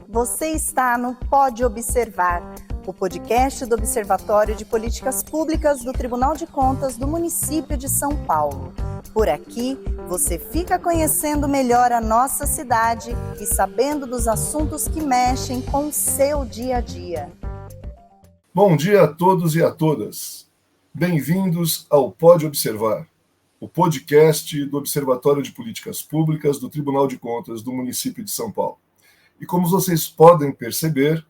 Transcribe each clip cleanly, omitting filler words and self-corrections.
Você está no Pode Observar, o podcast do Observatório de Políticas Públicas do Tribunal de Contas do município de São Paulo. Por aqui, você fica conhecendo melhor a nossa cidade e sabendo dos assuntos que mexem com o seu dia a dia. Bom dia a todos e a todas. Bem-vindos ao Pode Observar, o podcast do Observatório de Políticas Públicas do Tribunal de Contas do município de São Paulo. E como vocês podem perceber,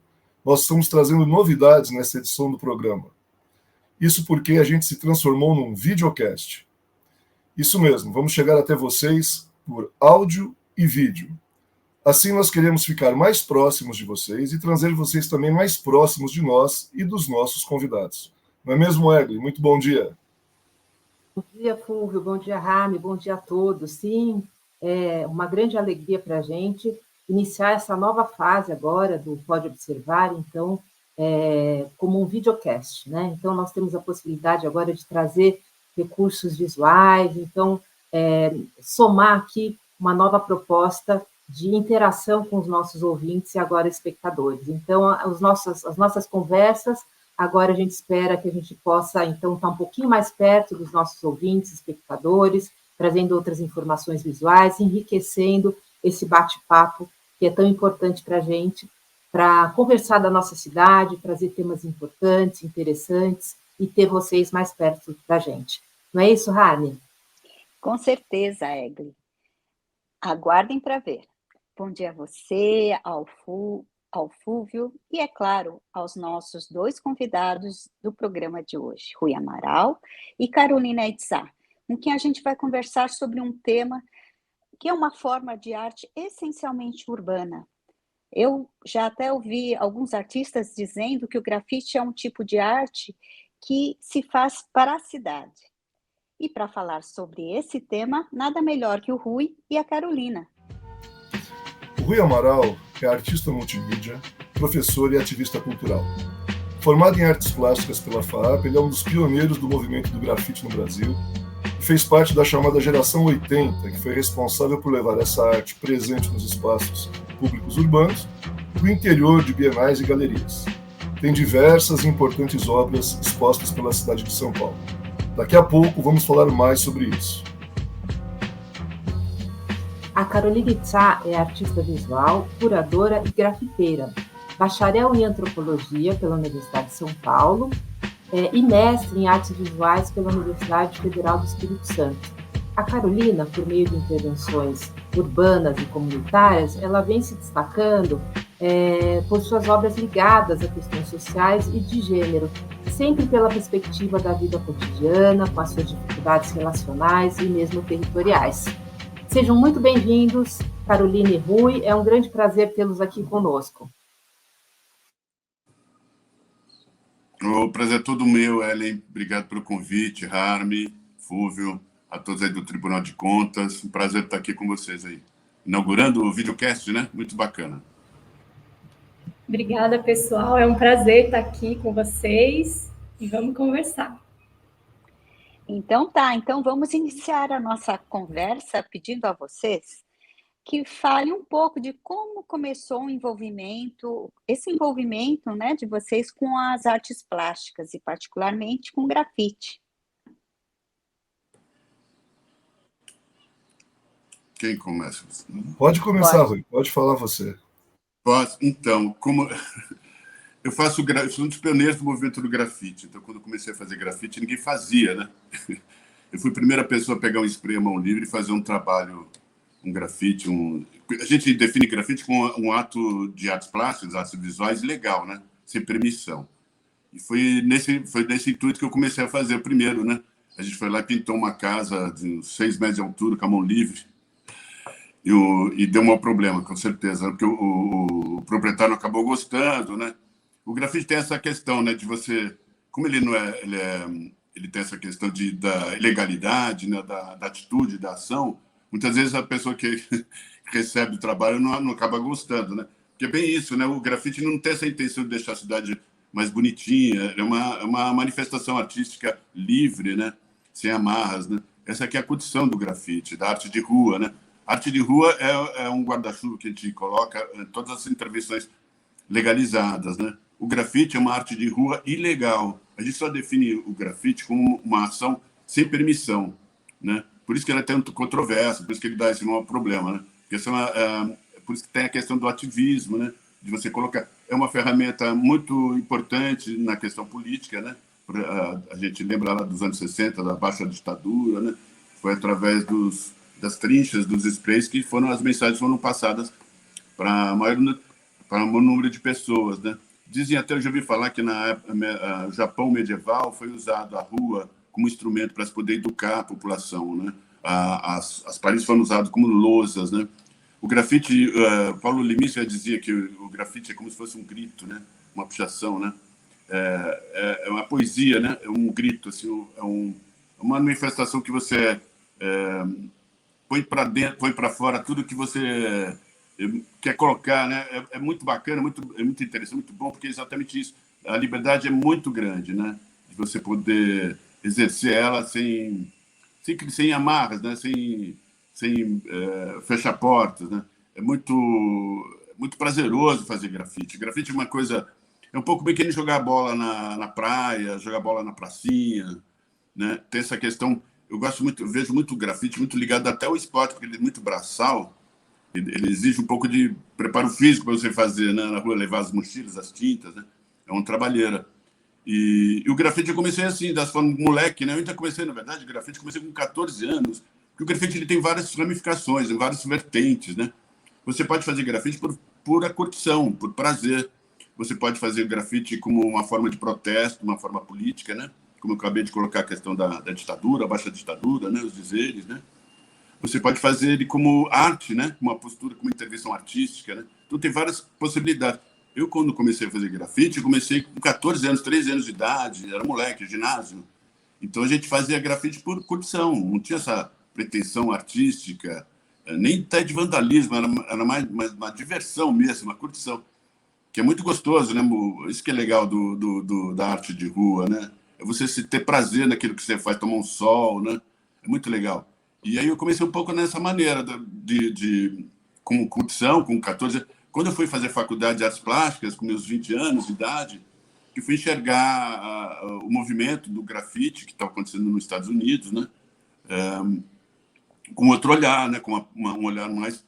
nós estamos trazendo novidades nessa edição do programa. Isso porque a gente se transformou num videocast. Isso mesmo, vamos chegar até vocês por áudio e vídeo. Assim nós queremos ficar mais próximos de vocês e trazer vocês também mais próximos de nós e dos nossos convidados. Não é mesmo, Egli? Muito bom dia. Bom dia, Fúvio. Bom dia, Rami. Bom dia a todos. Sim, é uma grande alegria para a gente iniciar essa nova fase agora do Pode Observar, então, como um videocast, né? Então, nós temos a possibilidade agora de trazer recursos visuais, então, somar aqui uma nova proposta de interação com os nossos ouvintes e agora espectadores. Então, as nossas conversas, agora a gente espera que a gente possa, então, estar um pouquinho mais perto dos nossos ouvintes, espectadores, trazendo outras informações visuais, enriquecendo esse bate-papo que é tão importante para a gente, para conversar da nossa cidade, trazer temas importantes, interessantes e ter vocês mais perto da gente. Não é isso, Rani? Com certeza, Egli. Aguardem para ver. Bom dia a você, ao Fúvio e, é claro, aos nossos dois convidados do programa de hoje, Rui Amaral e Carolina Itzá, com quem a gente vai conversar sobre um tema que é uma forma de arte essencialmente urbana. Eu já até ouvi alguns artistas dizendo que o grafite é um tipo de arte que se faz para a cidade. E para falar sobre esse tema, nada melhor que o Rui e a Carolina. O Rui Amaral é artista multimídia, professor e ativista cultural. Formado em artes plásticas pela FAAP, ele é um dos pioneiros do movimento do grafite no Brasil e fez parte da chamada Geração 80, que foi responsável por levar essa arte presente nos espaços públicos urbanos para o interior de bienais e galerias. Tem diversas e importantes obras expostas pela cidade de São Paulo. Daqui a pouco vamos falar mais sobre isso. A Carolina Itzá é artista visual, curadora e grafiteira, bacharel em antropologia pela Universidade de São Paulo e mestre em artes visuais pela Universidade Federal do Espírito Santo. A Carolina, por meio de intervenções urbanas e comunitárias, ela vem se destacando por suas obras ligadas a questões sociais e de gênero, sempre pela perspectiva da vida cotidiana, com as suas dificuldades relacionais e mesmo territoriais. Sejam muito bem-vindos, Carolina e Rui. É um grande prazer tê-los aqui conosco. O prazer é todo meu, Ellen. Obrigado pelo convite, Harmy, Fúvio, a todos aí do Tribunal de Contas. Um prazer estar aqui com vocês aí. Inaugurando o videocast, né? Muito bacana. Obrigada, pessoal. É um prazer estar aqui com vocês e vamos conversar. Então vamos iniciar a nossa conversa pedindo a vocês que falem um pouco de como começou esse envolvimento, né, de vocês com as artes plásticas e particularmente com grafite. Quem começa? Pode começar, Rui. Pode falar você. Posso? Então, como eu sou um dos pioneiros do movimento do grafite. Então, quando eu comecei a fazer grafite, ninguém fazia, né? Eu fui a primeira pessoa a pegar um spray à mão livre e fazer um trabalho, um grafite. A gente define grafite como um ato de artes plásticas, artes visuais legal, né? Sem permissão. E foi nesse intuito que eu comecei a fazer o primeiro, né? A gente foi lá e pintou uma casa de uns 6 metros de altura com a mão livre. E deu um problema, com certeza, porque o proprietário acabou gostando, né? O grafite tem essa questão, né, de você, como ele não é, ele tem essa questão da ilegalidade, né, da atitude, da ação. Muitas vezes a pessoa que recebe o trabalho não acaba gostando, né? Porque é bem isso, né? O grafite não tem essa intenção de deixar a cidade mais bonitinha, é uma manifestação artística livre, né? Sem amarras, né? Essa aqui é a condição do grafite, da arte de rua, né? Arte de rua é um guarda-chuva que a gente coloca em todas as intervenções legalizadas, né? O grafite é uma arte de rua ilegal. A gente só define o grafite como uma ação sem permissão, né? Por isso que ele é tanto controverso, por isso que ele dá esse maior problema, né? Por isso que tem a questão do ativismo, né? De você colocar... É uma ferramenta muito importante na questão política, né? A gente lembra lá dos anos 60, da baixa ditadura, né? Foi através das trinchas, dos sprays, que as mensagens foram passadas para o maior número de pessoas, né? Dizem até, eu já ouvi falar que no Japão medieval foi usado a rua como instrumento para se poder educar a população, né? As paredes foram usadas como lousas, né? O grafite, Paulo Leminski já dizia que o grafite é como se fosse um grito, né? Uma pichação, né? É uma poesia, né? É um grito, assim, uma manifestação que você põe para dentro, põe para fora tudo que você quer colocar, né? É muito bacana, é muito interessante, muito bom, porque é exatamente isso. A liberdade é muito grande, né? De você poder exercer ela sem amarras, né? Sem fechar portas, né? É muito prazeroso fazer grafite. Grafite é uma coisa... É um pouco bem que nem jogar bola na praia, jogar bola na pracinha, né? Tem essa questão... Eu vejo muito grafite, muito ligado até ao esporte, porque ele é muito braçal. Ele exige um pouco de preparo físico para você fazer, né? Na rua, levar as mochilas, as tintas, né? É uma trabalheira. E o grafite eu comecei assim, das formas moleque, né? Eu ainda comecei, na verdade, o grafite comecei com 14 anos. Porque o grafite ele tem várias ramificações, várias vertentes, né? Você pode fazer grafite por pura curtição, por prazer. Você pode fazer grafite como uma forma de protesto, uma forma política, né? Como eu acabei de colocar a questão da ditadura, a baixa ditadura, né? Os dizeres, né? Você pode fazer ele como arte, né? Uma postura, como intervenção artística, né? Então tem várias possibilidades. Eu, quando comecei a fazer grafite, eu comecei com 14 anos, 13 anos de idade, era moleque, ginásio. Então a gente fazia grafite por curtição, não tinha essa pretensão artística, nem até de vandalismo, era mais uma diversão mesmo, uma curtição, que é muito gostoso, né? Isso que é legal da arte de rua, né? É você ter prazer naquilo que você faz, tomar um sol, né? É muito legal. E aí eu comecei um pouco nessa maneira, com curtição, com 14 anos. Quando eu fui fazer faculdade de artes plásticas, com meus 20 anos de idade, que fui enxergar o movimento do grafite que estava acontecendo nos Estados Unidos, né? Com outro olhar, né? Com um olhar mais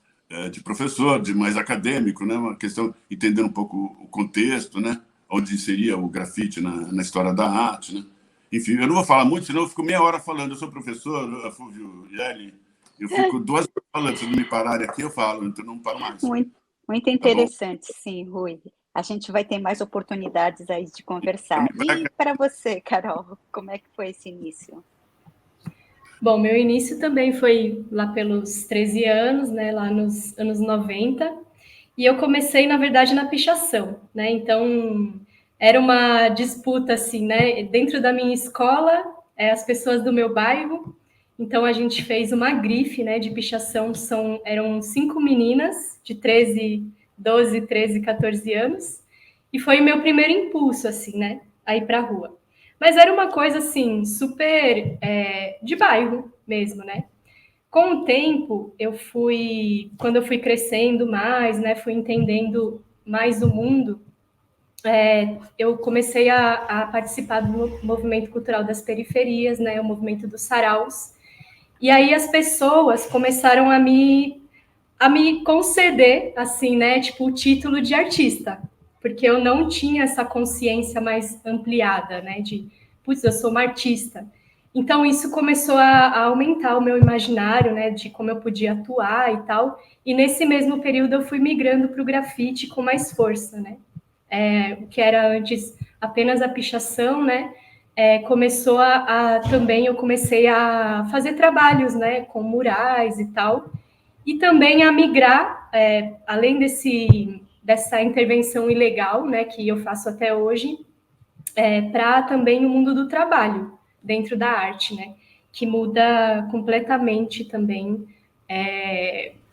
de professor, de mais acadêmico, né? Uma questão, entendendo um pouco o contexto, né? Onde seria o grafite na história da arte, né? Enfim, eu não vou falar muito, senão eu fico meia hora falando. Eu sou professor, Fulvio e Ellen, eu fico 2 horas falando. Se não me pararem aqui, eu falo, então não paro mais. Muito interessante, tá, sim, Rui. A gente vai ter mais oportunidades aí de conversar. E para você, Carol, como é que foi esse início? Bom, meu início também foi lá pelos 13 anos, né, lá nos anos 90, e eu comecei, na verdade, na pichação, né, então era uma disputa, assim, né, dentro da minha escola, as pessoas do meu bairro, então a gente fez uma grife, né, de pichação, eram 5 meninas de 12, 13, 14 anos, e foi o meu primeiro impulso, assim, né, a ir para a rua. Mas era uma coisa, assim, super de bairro mesmo, né? Com o tempo, quando eu fui crescendo mais, né, fui entendendo mais o mundo, eu comecei a participar do movimento cultural das periferias, né, o movimento dos saraus, e aí as pessoas começaram a me conceder, assim, né, tipo, o título de artista, porque eu não tinha essa consciência mais ampliada, né, de, putz, eu sou uma artista. Então, isso começou a aumentar o meu imaginário, né, de como eu podia atuar e tal, e nesse mesmo período eu fui migrando para o grafite com mais força, né, o que era antes apenas a pichação, né, começou também, eu comecei a fazer trabalhos, né, com murais e tal, e também a migrar, além dessa intervenção ilegal, né, que eu faço até hoje, para também o mundo do trabalho, dentro da arte, né, que muda completamente também,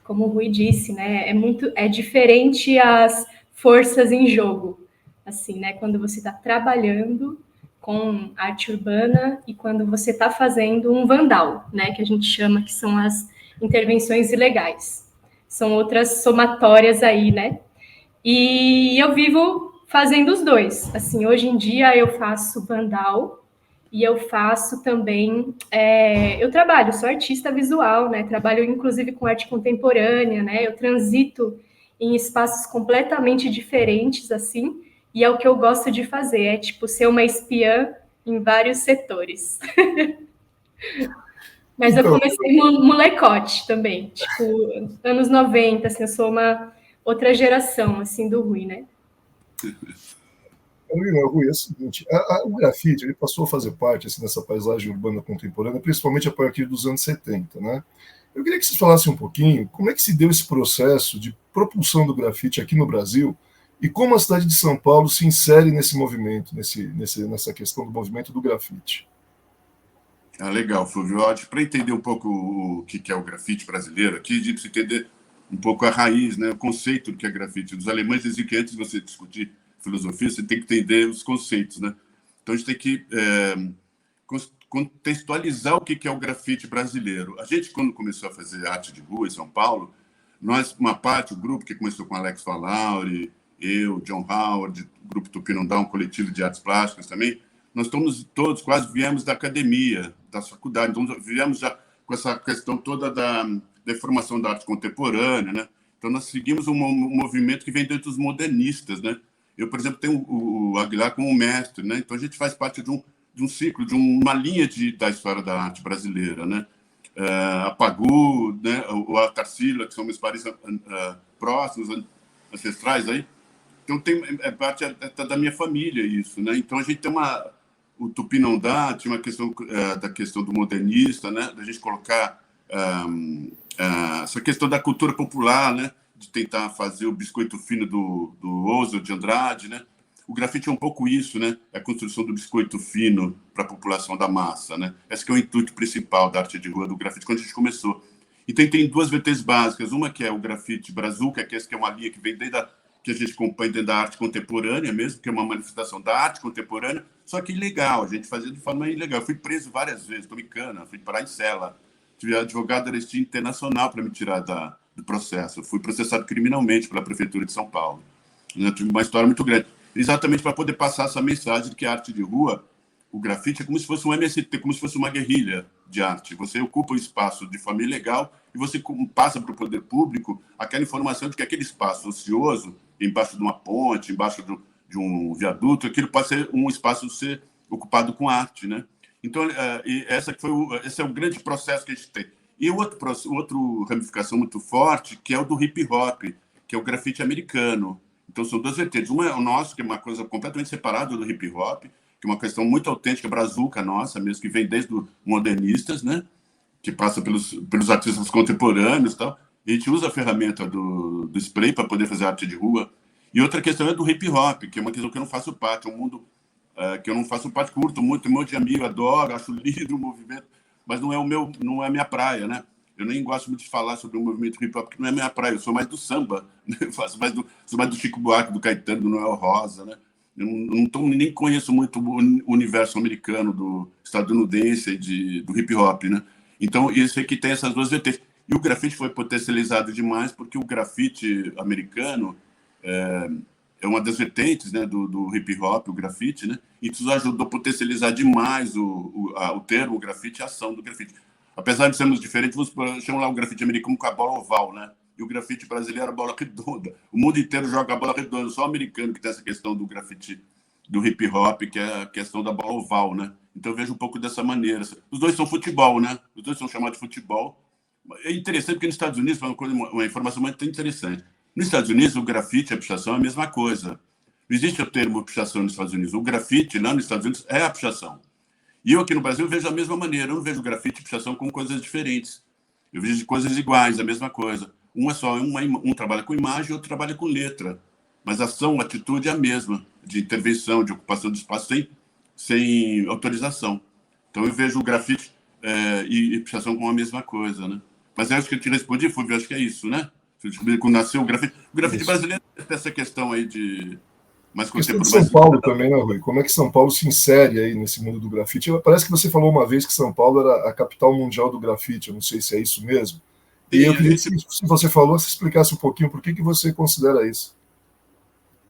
como o Rui disse, né, é diferente as forças em jogo, assim, né, quando você está trabalhando com arte urbana e quando você está fazendo um vandal, né, que a gente chama que são as intervenções ilegais. São outras somatórias aí, né? E eu vivo fazendo os dois. Assim, hoje em dia eu faço vandal e eu faço também... eu trabalho, sou artista visual, né? Trabalho, inclusive, com arte contemporânea, né? Eu transito em espaços completamente diferentes, assim, e é o que eu gosto de fazer, é, tipo, ser uma espiã em vários setores. Mas Então, eu comecei molecote também, tipo, anos 90, assim, eu sou uma outra geração, assim, do Rui, né? Carolina, Rui, é o seguinte, o grafite ele passou a fazer parte assim, dessa paisagem urbana contemporânea, principalmente a partir dos anos 70, né? Eu queria que vocês falassem um pouquinho como é que se deu esse processo de propulsão do grafite aqui no Brasil e como a cidade de São Paulo se insere nesse movimento, nessa questão do movimento do grafite. Legal, Fulvio. Para entender um pouco o que é o grafite brasileiro, aqui a gente precisa entender um pouco a raiz, né, o conceito do que é grafite. Os alemães dizem que antes de você discutir filosofia, você tem que entender os conceitos, né? Então a gente tem que contextualizar o que é o grafite brasileiro. A gente, quando começou a fazer arte de rua em São Paulo, nós, uma parte, o grupo que começou com Alex Valauri, eu, John Howard, o grupo Tupinambá, um coletivo de artes plásticas também, nós todos quase viemos da academia, das faculdades, então viemos já com essa questão toda da formação da arte contemporânea, né? Então nós seguimos um movimento que vem dentro dos modernistas, né? Eu, por exemplo, tenho o Aguilar como mestre, né? Então a gente faz parte de um ciclo, de uma linha da história da arte brasileira, né? A Pagu, né? A Tarsila, que são meus parentes próximos, ancestrais aí. Então é parte da minha família isso, né? Então a gente tem o Tupinambá tinha uma questão da questão do modernista, né? Da gente colocar essa questão da cultura popular, né? De tentar fazer o biscoito fino do Oswald de Andrade, né? O grafite é um pouco isso, né? É a construção do biscoito fino para a população da massa, né? Esse que é o intuito principal da arte de rua, do grafite, quando a gente começou. Então tem duas vertentes básicas, uma que é o grafite brazuca, que é uma linha que vem desde que a gente acompanha dentro da arte contemporânea mesmo, que é uma manifestação da arte contemporânea, só que ilegal, a gente fazia de forma ilegal. Eu fui preso várias vezes, tomei cana, fui parar em cela, tive advogado da Anistia Internacional para me tirar do processo. Eu fui processado criminalmente pela Prefeitura de São Paulo. Eu tive uma história muito grande. Exatamente para poder passar essa mensagem de que a arte de rua, o grafite, é como se fosse um MST, como se fosse uma guerrilha de arte. Você ocupa o espaço de forma ilegal e você passa para o poder público aquela informação de que aquele espaço ocioso, embaixo de uma ponte, embaixo de um viaduto, aquilo pode ser um espaço ser ocupado com arte, né? Então, esse é o grande processo que a gente tem. E outro ramificação muito forte, que é o do hip hop, que é o grafite americano. Então, são duas vertentes. Uma é o nosso, que é uma coisa completamente separada do hip hop, que é uma questão muito autêntica, brazuca nossa mesmo, que vem desde os modernistas, né? Que passa pelos artistas contemporâneos e tal. E a gente usa a ferramenta do spray para poder fazer arte de rua. E outra questão é do hip hop, que é uma questão que eu não faço parte, é um mundo que eu não faço parte, curto muito, um monte de amigo, adoro, acho lindo o movimento, mas não é a minha praia, né? Eu nem gosto muito de falar sobre o movimento hip hop, porque não é a minha praia, eu sou mais do samba, né? Eu sou mais do Chico Buarque, do Caetano, do Noel Rosa, né? Eu nem conheço muito o universo americano, do estadunidense e do hip hop, né? Então, esse aqui tem essas duas vertentes. E o grafite foi potencializado demais porque o grafite americano é uma das vertentes, né, do hip hop, o grafite, né? E isso ajudou a potencializar demais o termo, o grafite, a ação do grafite. Apesar de sermos diferentes, vamos chamar lá o grafite americano com a bola oval, né? E o grafite brasileiro a bola redonda. O mundo inteiro joga a bola redonda, só o americano que tem essa questão do grafite, do hip hop, que é a questão da bola oval, né? Então eu vejo um pouco dessa maneira. Os dois são futebol, né? Os dois são chamados de futebol. É interessante porque nos Estados Unidos, uma informação muito interessante. Nos Estados Unidos, o grafite e a pichação é a mesma coisa. Não existe o termo pichação nos Estados Unidos. O grafite lá nos Estados Unidos é a pichação. E eu aqui no Brasil vejo a mesma maneira. Eu não vejo grafite e pichação como coisas diferentes. Eu vejo coisas iguais, a mesma coisa. Um trabalha com imagem e outro trabalha com letra. Mas a ação, a atitude é a mesma, de intervenção, de ocupação de espaço sem autorização. Então eu vejo o grafite e pichação como a mesma coisa, né? Mas acho que eu te respondi, Fulvio, acho que é isso, né? Quando nasceu o grafite brasileiro tem essa questão aí de mais contemporâneo. De São Paulo também, né, Rui? Como é que São Paulo se insere aí nesse mundo do grafite? Parece que você falou uma vez que São Paulo era a capital mundial do grafite, eu não sei se é isso mesmo. E eu queria que, se você falou, você explicasse um pouquinho por que você considera isso.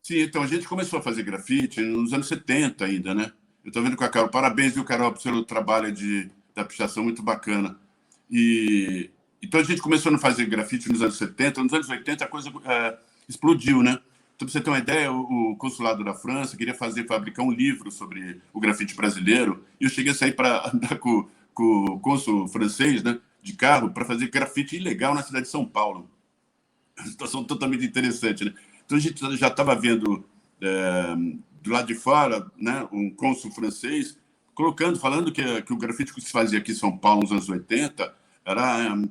Sim, então a gente começou a fazer grafite nos anos 70 ainda, né? Eu estou vendo com a Carol. Parabéns, viu, Carol, pelo trabalho da pichação, muito bacana. Então a gente começou a fazer grafite nos anos 70, nos anos 80 a coisa explodiu, né? Então, para você ter uma ideia, o consulado da França queria fabricar um livro sobre o grafite brasileiro, e eu cheguei a sair para andar com o cônsul francês, né, de carro, para fazer grafite ilegal na cidade de São Paulo. Uma situação totalmente interessante, né? Então a gente já estava vendo do lado de fora, né, um cônsul francês falando que o grafite que se fazia aqui em São Paulo nos anos 80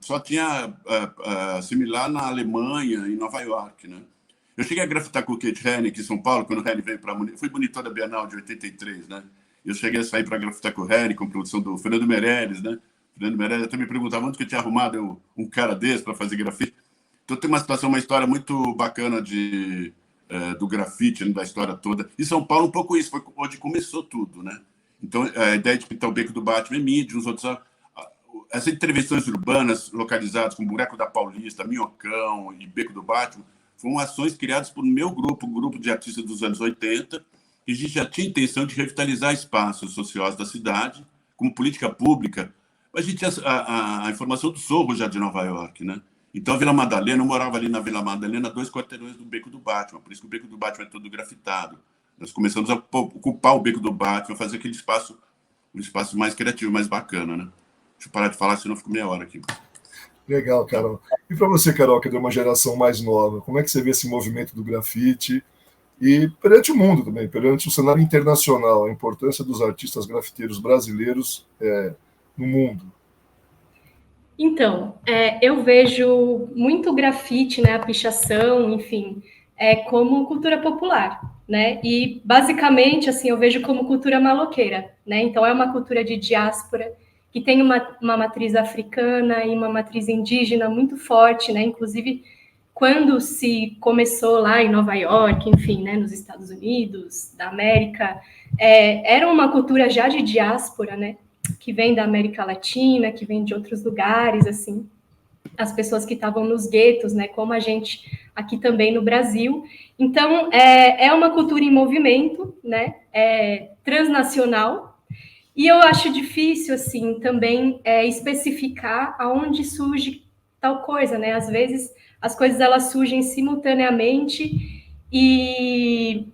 só tinha similar na Alemanha e Nova York, né? Eu cheguei a grafitar com o Kate Hennig aqui em São Paulo, quando o Hennig veio para Muniz. Fui monitor da Bienal de 83, né? Eu cheguei a sair para grafitar com o Hennig, com a produção do Fernando Meirelles, né? Fernando Meirelles até me perguntava onde que eu tinha arrumado um cara desse para fazer grafite. Então tem uma história muito bacana do grafite, né, da história toda. E São Paulo, um pouco isso, foi onde começou tudo, né? Então a ideia de pintar o Beco do Batman é mídia, os outros... Essas intervenções urbanas localizadas como Buraco da Paulista, Minhocão e Beco do Batman foram ações criadas por meu grupo, um grupo de artistas dos anos 80, e a gente já tinha intenção de revitalizar espaços ociosos da cidade, como política pública. A gente tinha a informação do Sorro já de Nova York, né? Então, a Vila Madalena, eu morava ali na Vila Madalena, 2 quarteirões do Beco do Batman, por isso que o Beco do Batman é todo grafitado. Nós começamos a ocupar o Beco do Batman, fazer aquele espaço, um espaço mais criativo, mais bacana, né? Deixa eu parar de falar, senão eu fico meia hora aqui. Legal, Carol. E para você, Carol, que é de uma geração mais nova, como é que você vê esse movimento do grafite e perante o mundo também, perante o cenário internacional, a importância dos artistas grafiteiros brasileiros no mundo? Então, eu vejo muito grafite, né, a pichação, enfim, como cultura popular, né? E basicamente, assim, eu vejo como cultura maloqueira, né? Então é uma cultura de diáspora que tem uma matriz africana e uma matriz indígena muito forte, né? Inclusive, quando se começou lá em Nova York, enfim, né, nos Estados Unidos, da América, era uma cultura já de diáspora, né? Que vem da América Latina, que vem de outros lugares, assim, as pessoas que estavam nos guetos, né, como a gente aqui também no Brasil. Então, é uma cultura em movimento, né, transnacional, e eu acho difícil, assim, também especificar aonde surge tal coisa, né, às vezes as coisas, elas surgem simultaneamente e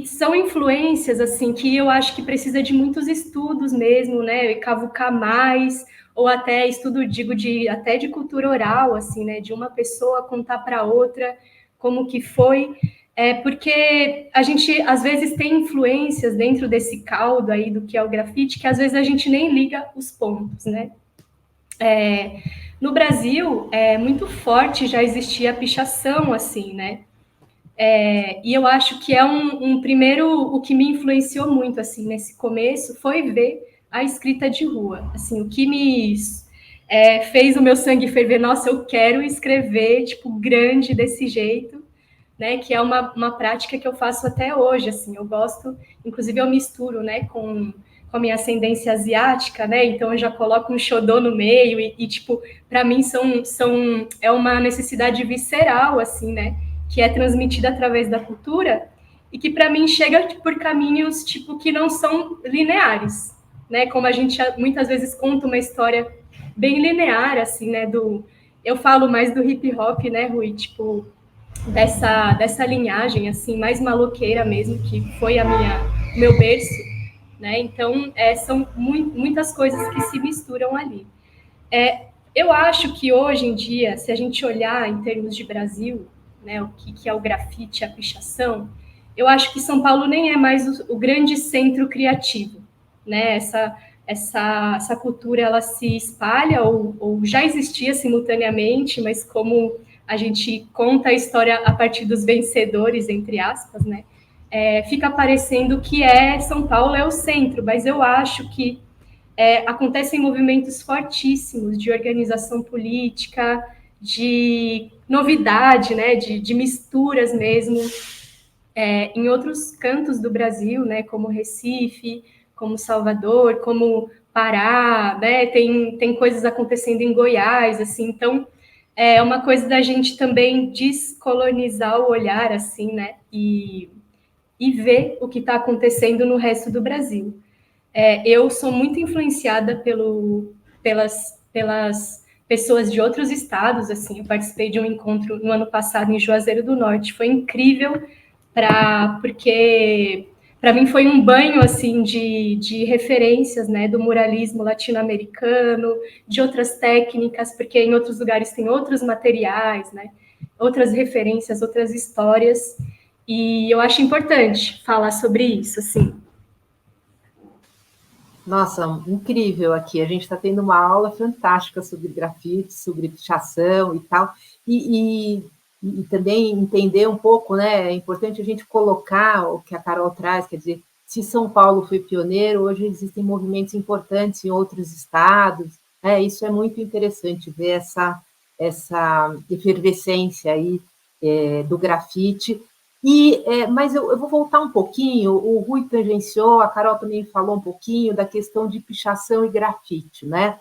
são influências, assim, que eu acho que precisa de muitos estudos mesmo, né, cavucar mais, ou até estudo, digo, até de cultura oral, assim, né, de uma pessoa contar para outra como que foi, porque a gente, às vezes, tem influências dentro desse caldo aí do que é o grafite, que às vezes a gente nem liga os pontos, né. No Brasil, muito forte já existia a pichação, assim, né, e eu acho que primeiro, o que me influenciou muito, assim, nesse começo, foi ver a escrita de rua. Assim, o que me fez o meu sangue ferver, nossa, eu quero escrever, tipo, grande desse jeito, né, que é uma prática que eu faço até hoje, assim, eu gosto, inclusive eu misturo, né, com a minha ascendência asiática, né, então eu já coloco um shodô no meio e tipo, para mim é uma necessidade visceral, assim, né, que é transmitida através da cultura e que para mim chega por caminhos tipo que não são lineares, né? Como a gente muitas vezes conta uma história bem linear, assim, né? Eu falo mais do hip hop, né, Rui? Tipo dessa linhagem assim mais maloqueira mesmo, que foi meu berço, né? Então são muitas coisas que se misturam ali. Eu acho que hoje em dia, se a gente olhar em termos de Brasil, né, o que é o grafite, a pichação, eu acho que São Paulo nem é mais o grande centro criativo, né? Essa cultura, ela se espalha ou já existia simultaneamente, mas como a gente conta a história a partir dos vencedores, entre aspas, né? Fica parecendo que São Paulo é o centro, mas eu acho que acontecem movimentos fortíssimos de organização política, de novidade, né, de misturas mesmo, em outros cantos do Brasil, né, como Recife, como Salvador, como Pará, né, tem coisas acontecendo em Goiás, assim, então é uma coisa da gente também descolonizar o olhar, assim, né? E ver o que está acontecendo no resto do Brasil. Eu sou muito influenciada pelas pessoas de outros estados, assim, eu participei de um encontro no ano passado em Juazeiro do Norte, foi incrível, porque para mim foi um banho, assim, de referências, né, do muralismo latino-americano, de outras técnicas, porque em outros lugares tem outros materiais, né, outras referências, outras histórias, e eu acho importante falar sobre isso, assim. Nossa, incrível aqui. A gente está tendo uma aula fantástica sobre grafite, sobre pichação e tal. E também entender um pouco, né? É importante a gente colocar o que a Carol traz, quer dizer, se São Paulo foi pioneiro, hoje existem movimentos importantes em outros estados. Isso é muito interessante ver essa efervescência aí do grafite. Mas eu vou voltar um pouquinho, o Rui tangenciou, a Carol também falou um pouquinho da questão de pichação e grafite, né?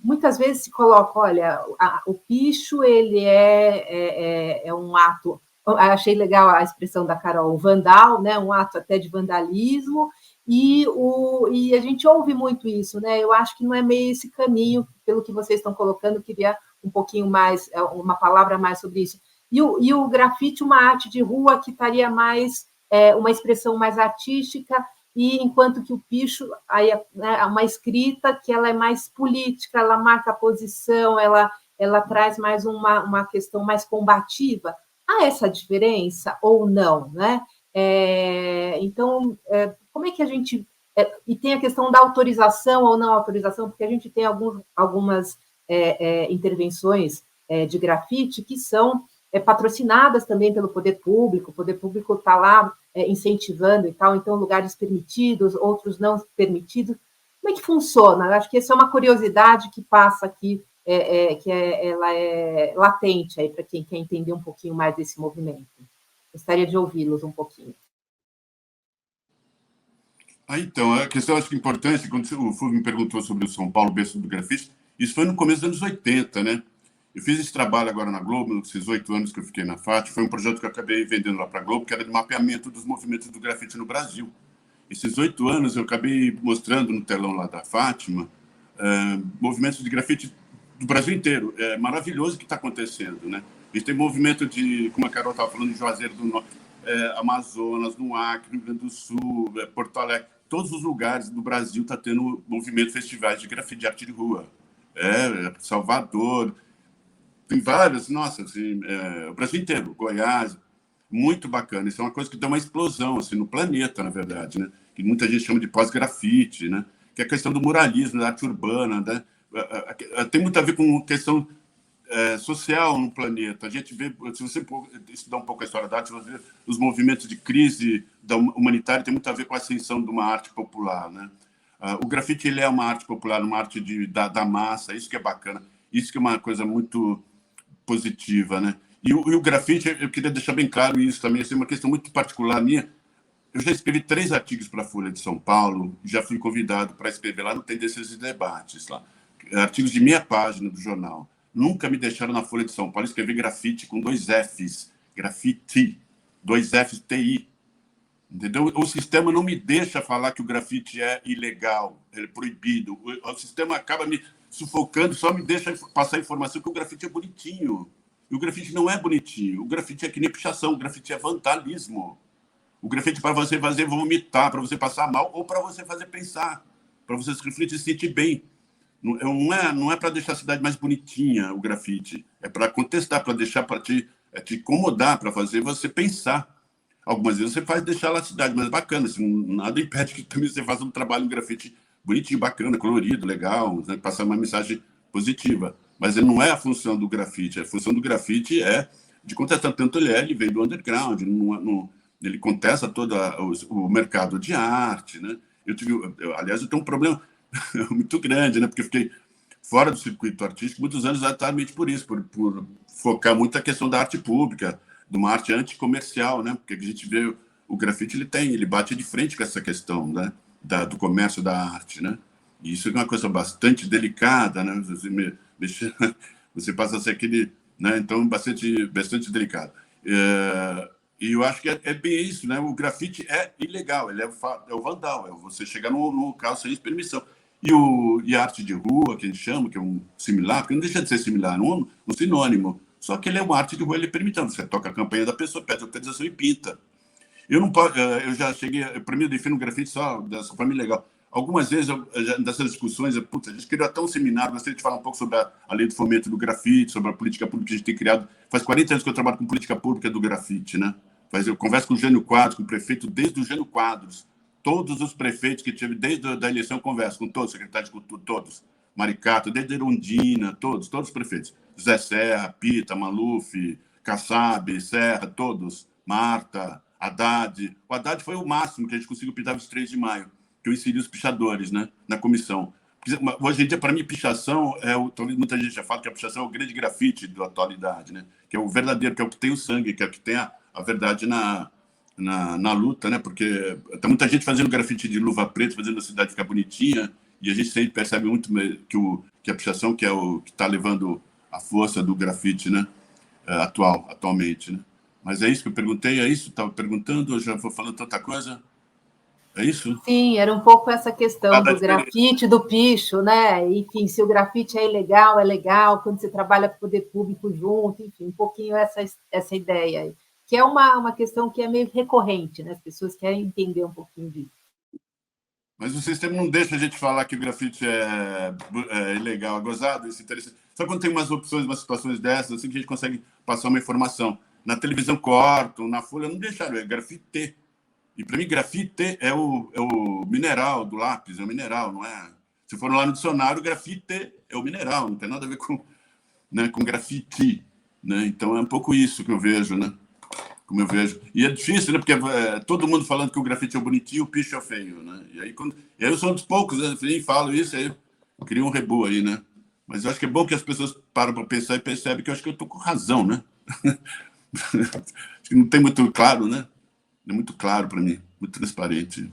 Muitas vezes se coloca, olha, o picho ele é um ato, achei legal a expressão da Carol, o vandal, né? Um ato até de vandalismo, e a gente ouve muito isso, né? Eu acho que não é meio esse caminho, pelo que vocês estão colocando, eu queria um pouquinho mais, uma palavra mais sobre isso. E o grafite, uma arte de rua que estaria mais, uma expressão mais artística, e enquanto que o picho, aí é uma escrita que ela é mais política, ela marca a posição, ela traz mais uma questão mais combativa. Há essa diferença ou não, né? Então, como é que a gente... e tem a questão da autorização ou não autorização, porque a gente tem algumas intervenções de grafite que são patrocinadas também pelo poder público, o poder público está lá incentivando e tal, então lugares permitidos, outros não permitidos. Como é que funciona? Eu acho que essa é uma curiosidade que passa aqui, ela é latente aí para quem quer entender um pouquinho mais desse movimento. Gostaria de ouvi-los um pouquinho. Então, a questão acho que importante, quando o Fulvio me perguntou sobre o São Paulo, berço do grafite, isso foi no começo dos anos 80, né? Eu fiz esse trabalho agora na Globo, nesses 8 anos que eu fiquei na FAT, foi um projeto que eu acabei vendendo lá para a Globo, que era de mapeamento dos movimentos do grafite no Brasil. Esses 8 anos eu acabei mostrando no telão lá da Fátima movimentos de grafite do Brasil inteiro. É maravilhoso o que está acontecendo, né? A gente tem movimento de, como a Carol estava falando, de Juazeiro do Norte, Amazonas, no Acre, Rio Grande do Sul, Porto Alegre, todos os lugares do Brasil está tendo movimento, festivais de grafite, de arte de rua. Salvador... Tem várias, nossa, assim, o Brasil inteiro, Goiás, muito bacana. Isso é uma coisa que dá uma explosão assim, no planeta, na verdade, né? Que muita gente chama de pós-grafite, né? Que é a questão do muralismo, da arte urbana, né? Tem muito a ver com questão social no planeta. A gente vê, se você estudar um pouco a história da arte, você vê os movimentos de crise humanitária, tem muito a ver com a ascensão de uma arte popular, né? O grafite ele é uma arte popular, uma arte da massa, isso que é bacana, isso que é uma coisa muito positiva, né? E o grafite, eu queria deixar bem claro isso também, assim, uma questão muito particular minha. Eu já escrevi 3 artigos para a Folha de São Paulo, já fui convidado para escrever lá no Tendências e Debates, lá. Artigos de meia página do jornal. Nunca me deixaram na Folha de São Paulo escrever grafite com 2 Fs, grafite, 2 Fs, TI. Entendeu? O sistema não me deixa falar que o grafite é ilegal, é proibido. O sistema acaba me sufocando, só me deixa passar a informação que o grafite é bonitinho. E o grafite não é bonitinho. O grafite é que nem pichação, o grafite é vandalismo. O grafite para você fazer vomitar, para você passar mal ou para você fazer pensar, para você se refletir e se sentir bem. Não é para deixar a cidade mais bonitinha, o grafite. É para contestar, para deixar, para te incomodar, para fazer você pensar. Algumas vezes você faz deixar lá a cidade mais bacana, assim, nada impede que também você faça um trabalho em grafite bonitinho, bacana, colorido, legal, né, passar uma mensagem positiva. Mas não é a função do grafite. A função do grafite é de contestar, tanto ele vem do underground, ele contesta todo o mercado de arte, né? Aliás, eu tenho um problema muito grande, né? Porque eu fiquei fora do circuito artístico muitos anos exatamente por isso, por focar muito a questão da arte pública, de uma arte anticomercial, né? Porque a gente vê o grafite, ele bate de frente com essa questão, né? Do comércio da arte, né? E isso é uma coisa bastante delicada, né? você passa a ser aquele, né? Então, bastante delicado. E eu acho que é bem isso, né? O grafite é ilegal, ele é o vandal, é você chegar no local sem permissão. E a arte de rua, que a gente chama, que é um similar, porque não deixa de ser similar, um sinônimo. Só que ele é uma arte de rua, ele é permitido. Você toca a campanha da pessoa, pede autorização e pinta. Eu já cheguei, para mim, eu defino o grafite só dessa forma legal. Algumas vezes, dessas discussões, a gente queria até um seminário, gostaria de falar um pouco sobre a lei do fomento do grafite, sobre a política pública que a gente tem criado. Faz 40 anos que eu trabalho com política pública do grafite, né? Eu converso com o Jânio Quadros, com o prefeito, desde o Jânio Quadros. Todos os prefeitos que tive, desde a eleição, eu converso com todos, secretários de cultura, todos. Maricato, desde Erundina, todos os prefeitos. José Serra, Pita, Maluf, Kassab, Serra, todos. Marta, Haddad. O Haddad foi o máximo que a gente conseguiu pintar 23 de maio, que eu inseri os pichadores, né, na comissão. Hoje em dia, para mim, pichação, muita gente já fala que a pichação é o grande grafite da atualidade, né, que é o verdadeiro, que é o que tem o sangue, que é o que tem a verdade na luta, né, porque tem muita gente fazendo grafite de luva preta, fazendo a cidade ficar bonitinha, e a gente sempre percebe muito que a pichação que é o que está levando a força do grafite, né, atualmente, né. Mas é isso que eu perguntei, é isso? Estava perguntando, eu já vou falando tanta coisa. É isso? Sim, era um pouco essa questão do grafite, do picho, né? Enfim, se o grafite é legal, quando você trabalha com o poder público junto, enfim, um pouquinho essa ideia aí. Que é uma questão que é meio recorrente, né? As pessoas querem entender um pouquinho disso. Mas o sistema não deixa a gente falar que o grafite é ilegal, é gozado, isso é interessante. Só quando tem umas opções, umas situações dessas, assim que a gente consegue passar uma informação. Na televisão cortam, na folha não deixaram, é grafite. E para mim, grafite é o mineral do lápis, é o mineral, não é? Se for lá no dicionário, grafite é o mineral, não tem nada a ver com grafite, né? Então é um pouco isso que eu vejo, né? Como eu vejo. E é difícil, né? Porque todo mundo falando que o grafite é o bonitinho, o picho é o feio, né? E aí eu sou um dos poucos, né? Eu falo isso, aí eu crio um rebu aí, né? Mas eu acho que é bom que as pessoas param para pensar e percebem que eu acho que eu estou com razão, né? Acho que não tem muito claro, né? É muito claro para mim, muito transparente.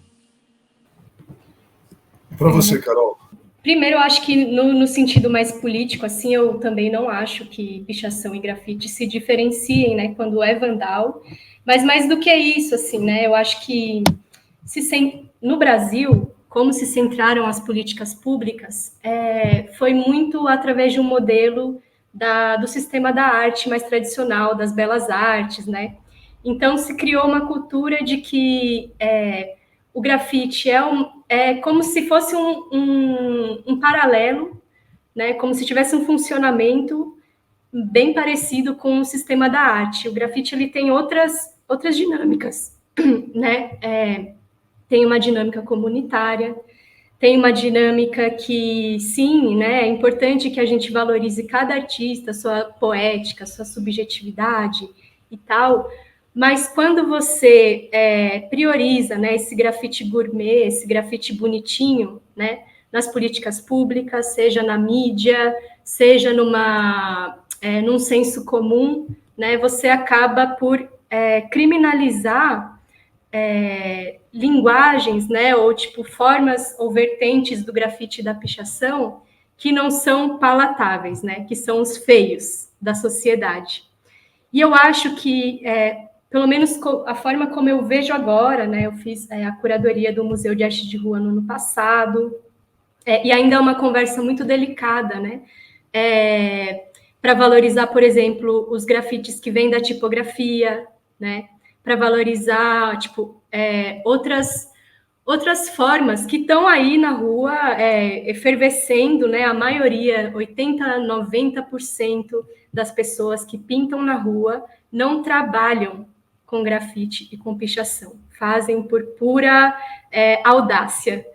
Para você, Carol? Primeiro, eu acho que no sentido mais político, assim, eu também não acho que pichação e grafite se diferenciem, né, quando é vandal. Mas mais do que isso, assim, né, eu acho que no Brasil, como se centraram as políticas públicas, foi muito através de um modelo do sistema da arte mais tradicional, das belas artes, né? Então, se criou uma cultura de que o grafite é como se fosse um paralelo, né? Como se tivesse um funcionamento bem parecido com o sistema da arte. O grafite ele tem outras dinâmicas, né? Tem uma dinâmica comunitária, tem uma dinâmica que, sim, né? É importante que a gente valorize cada artista, sua poética, sua subjetividade e tal. Mas quando você prioriza, né, esse grafite gourmet, esse grafite bonitinho, né, nas políticas públicas, seja na mídia, seja num senso comum, né, você acaba por criminalizar linguagens, né, ou tipo formas ou vertentes do grafite e da pichação que não são palatáveis, né, que são os feios da sociedade. E eu acho que pelo menos a forma como eu vejo agora, né? Eu fiz a curadoria do Museu de Arte de Rua no ano passado, e ainda é uma conversa muito delicada, né? Para valorizar, por exemplo, os grafites que vêm da tipografia, né? Para valorizar, tipo, outras formas que estão aí na rua efervescendo, né? A maioria, 80%, 90% das pessoas que pintam na rua não trabalham com grafite e com pichação, fazem por pura audácia,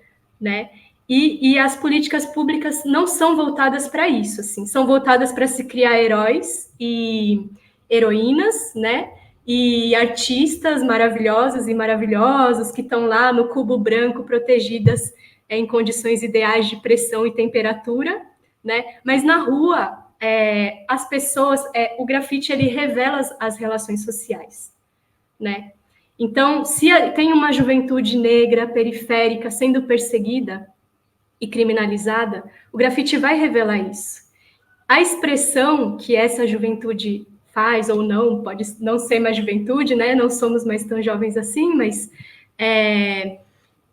né? E as políticas públicas não são voltadas para isso, assim, são voltadas para se criar heróis e heroínas, né? E artistas maravilhosas e maravilhosos que estão lá no cubo branco protegidas em condições ideais de pressão e temperatura, né? Mas na rua, as pessoas, o grafite ele revela as relações sociais, né? Então, se tem uma juventude negra periférica sendo perseguida e criminalizada, o grafite vai revelar isso. a expressão que essa juventude faz ou não, pode não ser mais juventude, né? Não somos mais tão jovens assim, mas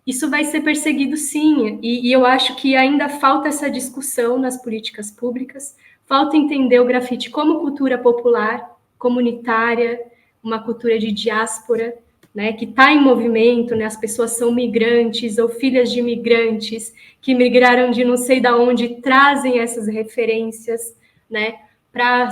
isso vai ser perseguido sim, e eu acho que ainda falta essa discussão nas políticas públicas, falta entender o grafite como cultura popular, comunitária, uma cultura de diáspora, né, que está em movimento, né, as pessoas são migrantes ou filhas de migrantes que migraram de não sei de onde, trazem essas referências, né, para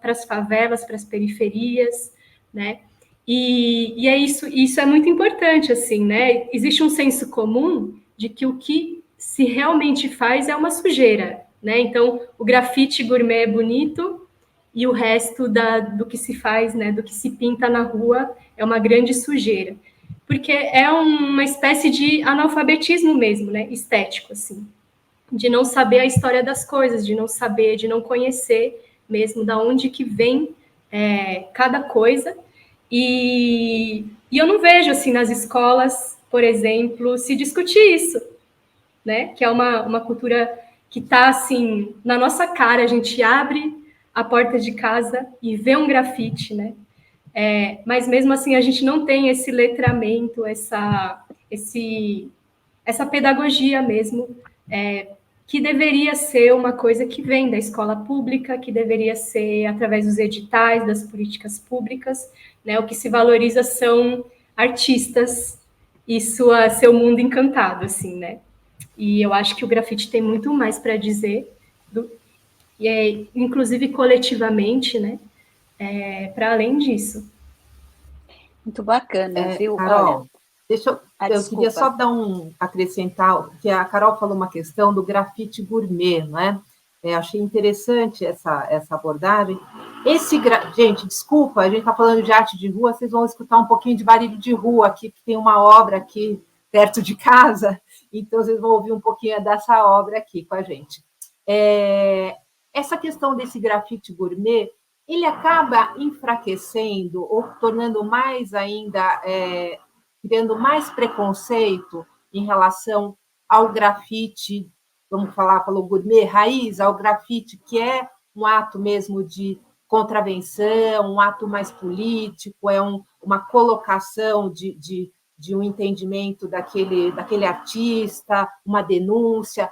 as favelas, para as periferias, né, e é isso é muito importante, assim, né? Existe um senso comum de que o que se realmente faz é uma sujeira, né? Então, o grafite gourmet é bonito e o resto do que se faz, né, do que se pinta na rua é uma grande sujeira. Porque é uma espécie de analfabetismo mesmo, né? Estético, assim. De não saber a história das coisas, de não saber, de não conhecer mesmo da onde que vem cada coisa. E eu não vejo, assim, nas escolas, por exemplo, se discutir isso, né? Que é uma cultura que está, assim, na nossa cara. A gente abre a porta de casa e vê um grafite, né? Mas mesmo assim a gente não tem esse letramento, essa pedagogia mesmo, que deveria ser uma coisa que vem da escola pública, que deveria ser através dos editais, das políticas públicas, né? O que se valoriza são artistas e seu mundo encantado, assim, né? E eu acho que o grafite tem muito mais para dizer, inclusive coletivamente, né? Para além disso. Muito bacana, viu? Carol, Olha, eu queria só acrescentar, que a Carol falou uma questão do grafite gourmet, não é? Achei interessante essa abordagem. Gente, desculpa, a gente está falando de arte de rua, vocês vão escutar um pouquinho de barulho de rua aqui, que tem uma obra aqui perto de casa, então vocês vão ouvir um pouquinho dessa obra aqui com a gente. Essa questão desse grafite gourmet, ele acaba enfraquecendo ou tornando mais ainda, criando mais preconceito em relação ao grafite, vamos falar, falou gourmet, raiz, ao grafite, que é um ato mesmo de contravenção, um ato mais político, uma colocação de um entendimento daquele artista, uma denúncia.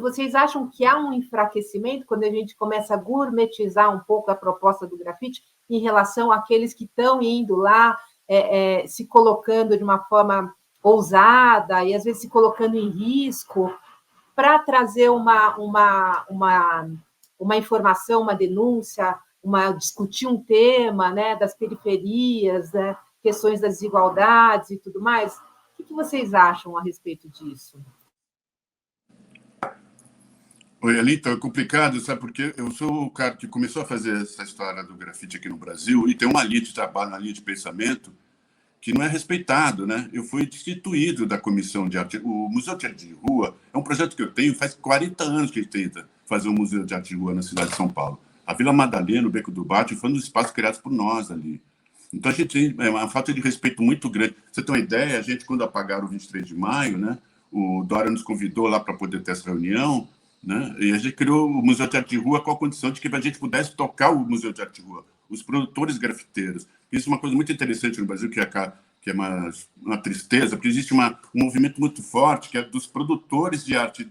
Vocês acham que há um enfraquecimento quando a gente começa a gourmetizar um pouco a proposta do grafite em relação àqueles que estão indo lá, se colocando de uma forma ousada e, às vezes, se colocando em risco para trazer uma informação, uma denúncia, discutir um tema, né, das periferias, né, questões das desigualdades e tudo mais? O que vocês acham a respeito disso? Oi, Alita, é complicado, sabe? Porque eu sou o cara que começou a fazer essa história do grafite aqui no Brasil e tem uma linha de trabalho, uma linha de pensamento que não é respeitado, né? Eu fui destituído da comissão de arte. O Museu de Arte de Rua é um projeto que eu tenho, faz 40 anos que a gente tenta fazer um museu de arte de rua na cidade de São Paulo. A Vila Madalena, o Beco do Bate, foi um dos espaços criados por nós ali. Então, a gente tem uma falta de respeito muito grande. Você tem uma ideia, a gente, quando apagaram o 23 de maio, né, o Dória nos convidou lá para poder ter essa reunião, né, e a gente criou o Museu de Arte de Rua com a condição de que a gente pudesse tocar o Museu de Arte de Rua, os produtores grafiteiros. Isso é uma coisa muito interessante no Brasil, que é uma tristeza, porque existe um movimento muito forte, que é dos produtores de arte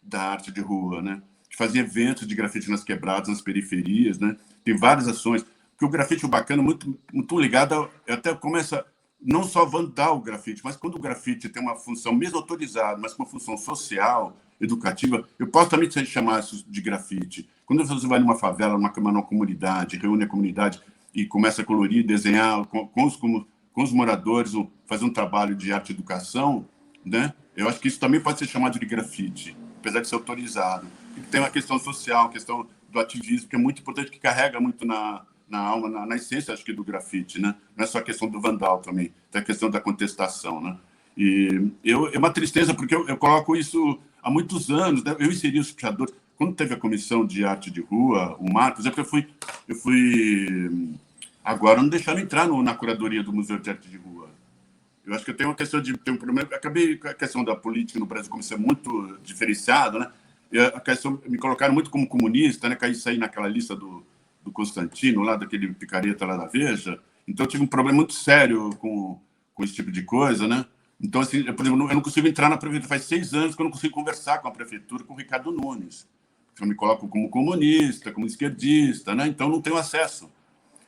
da arte de rua, né, que faziam eventos de grafite nas quebradas, nas periferias, né, tem várias ações. Porque o grafite, o bacana, muito, muito ligado, até começa não só vandal o grafite, mas quando o grafite tem uma função, mesmo autorizada, mas com uma função social, educativa, eu posso também chamar isso de grafite. Quando você vai numa favela, numa comunidade, reúne a comunidade e começa a colorir, desenhar com os moradores, fazer um trabalho de arte e educação, né? Eu acho que isso também pode ser chamado de grafite, apesar de ser autorizado. E tem uma questão social, a questão do ativismo, que é muito importante, que carrega muito na alma, na essência, acho que, do grafite, né? Não é só a questão do vandal também, tem a questão da contestação, né? E é uma tristeza, porque eu coloco isso há muitos anos, né? Eu inseri os pichadores. Quando teve a comissão de arte de rua, o Marcos, eu fui agora não deixaram entrar na curadoria do Museu de Arte de Rua. Eu acho que eu tenho uma questão de ter um problema. Acabei com a questão da política no Brasil, como isso é muito diferenciado, né? a questão, me colocaram muito como comunista, né? Caí sair naquela lista do Constantino, lá daquele picareta lá da Veja. Então, eu tive um problema muito sério com esse tipo de coisa, né? Então, assim, por exemplo, eu não consigo entrar na prefeitura. Faz 6 anos que eu não consigo conversar com a prefeitura, com o Ricardo Nunes. Eu me coloco como comunista, como esquerdista, né? Então, não tenho acesso.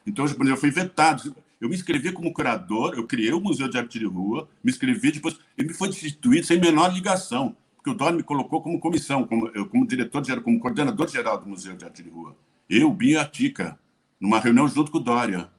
Então, por exemplo, eu fui vetado. Eu me inscrevi como curador, eu criei o Museu de Arte de Rua, me inscrevi, depois ele me foi destituído sem menor ligação, porque o Dória me colocou como comissão, como diretor, como coordenador geral do Museu de Arte de Rua. Eu, Binho e a Tica, numa reunião junto com o Dória.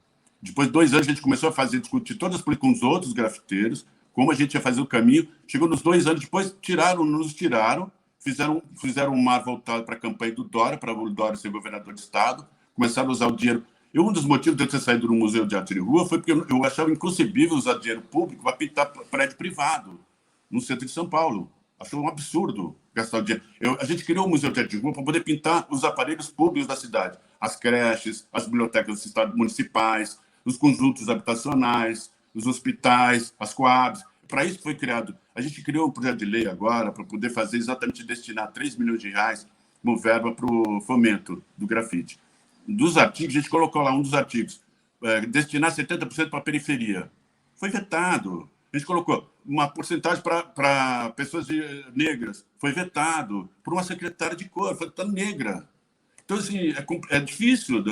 Depois de 2 anos, a gente começou a discutir todas as políticas com os outros grafiteiros, como a gente ia fazer o caminho. Chegou nos 2 anos depois, nos tiraram, fizeram um mar voltado para a campanha do Dória, para o Dória ser governador de Estado, começaram a usar o dinheiro. Um dos motivos de eu ter saído do Museu de Arte de Rua foi porque eu achava inconcebível usar dinheiro público para pintar prédio privado no centro de São Paulo. Achou um absurdo gastar o dinheiro. A gente criou o Museu de Arte de Rua para poder pintar os aparelhos públicos da cidade. As creches, as bibliotecas municipais, os conjuntos habitacionais, os hospitais, as coabs. Para isso foi criado. A gente criou um projeto de lei agora para poder fazer exatamente destinar 3 milhões de reais como verba para o fomento do grafite. Dos artigos, a gente colocou lá um dos artigos, destinar 70% para a periferia. Foi vetado. A gente colocou uma porcentagem para pessoas negras. Foi vetado por uma secretária de cor, foi negra. Então, assim, é difícil,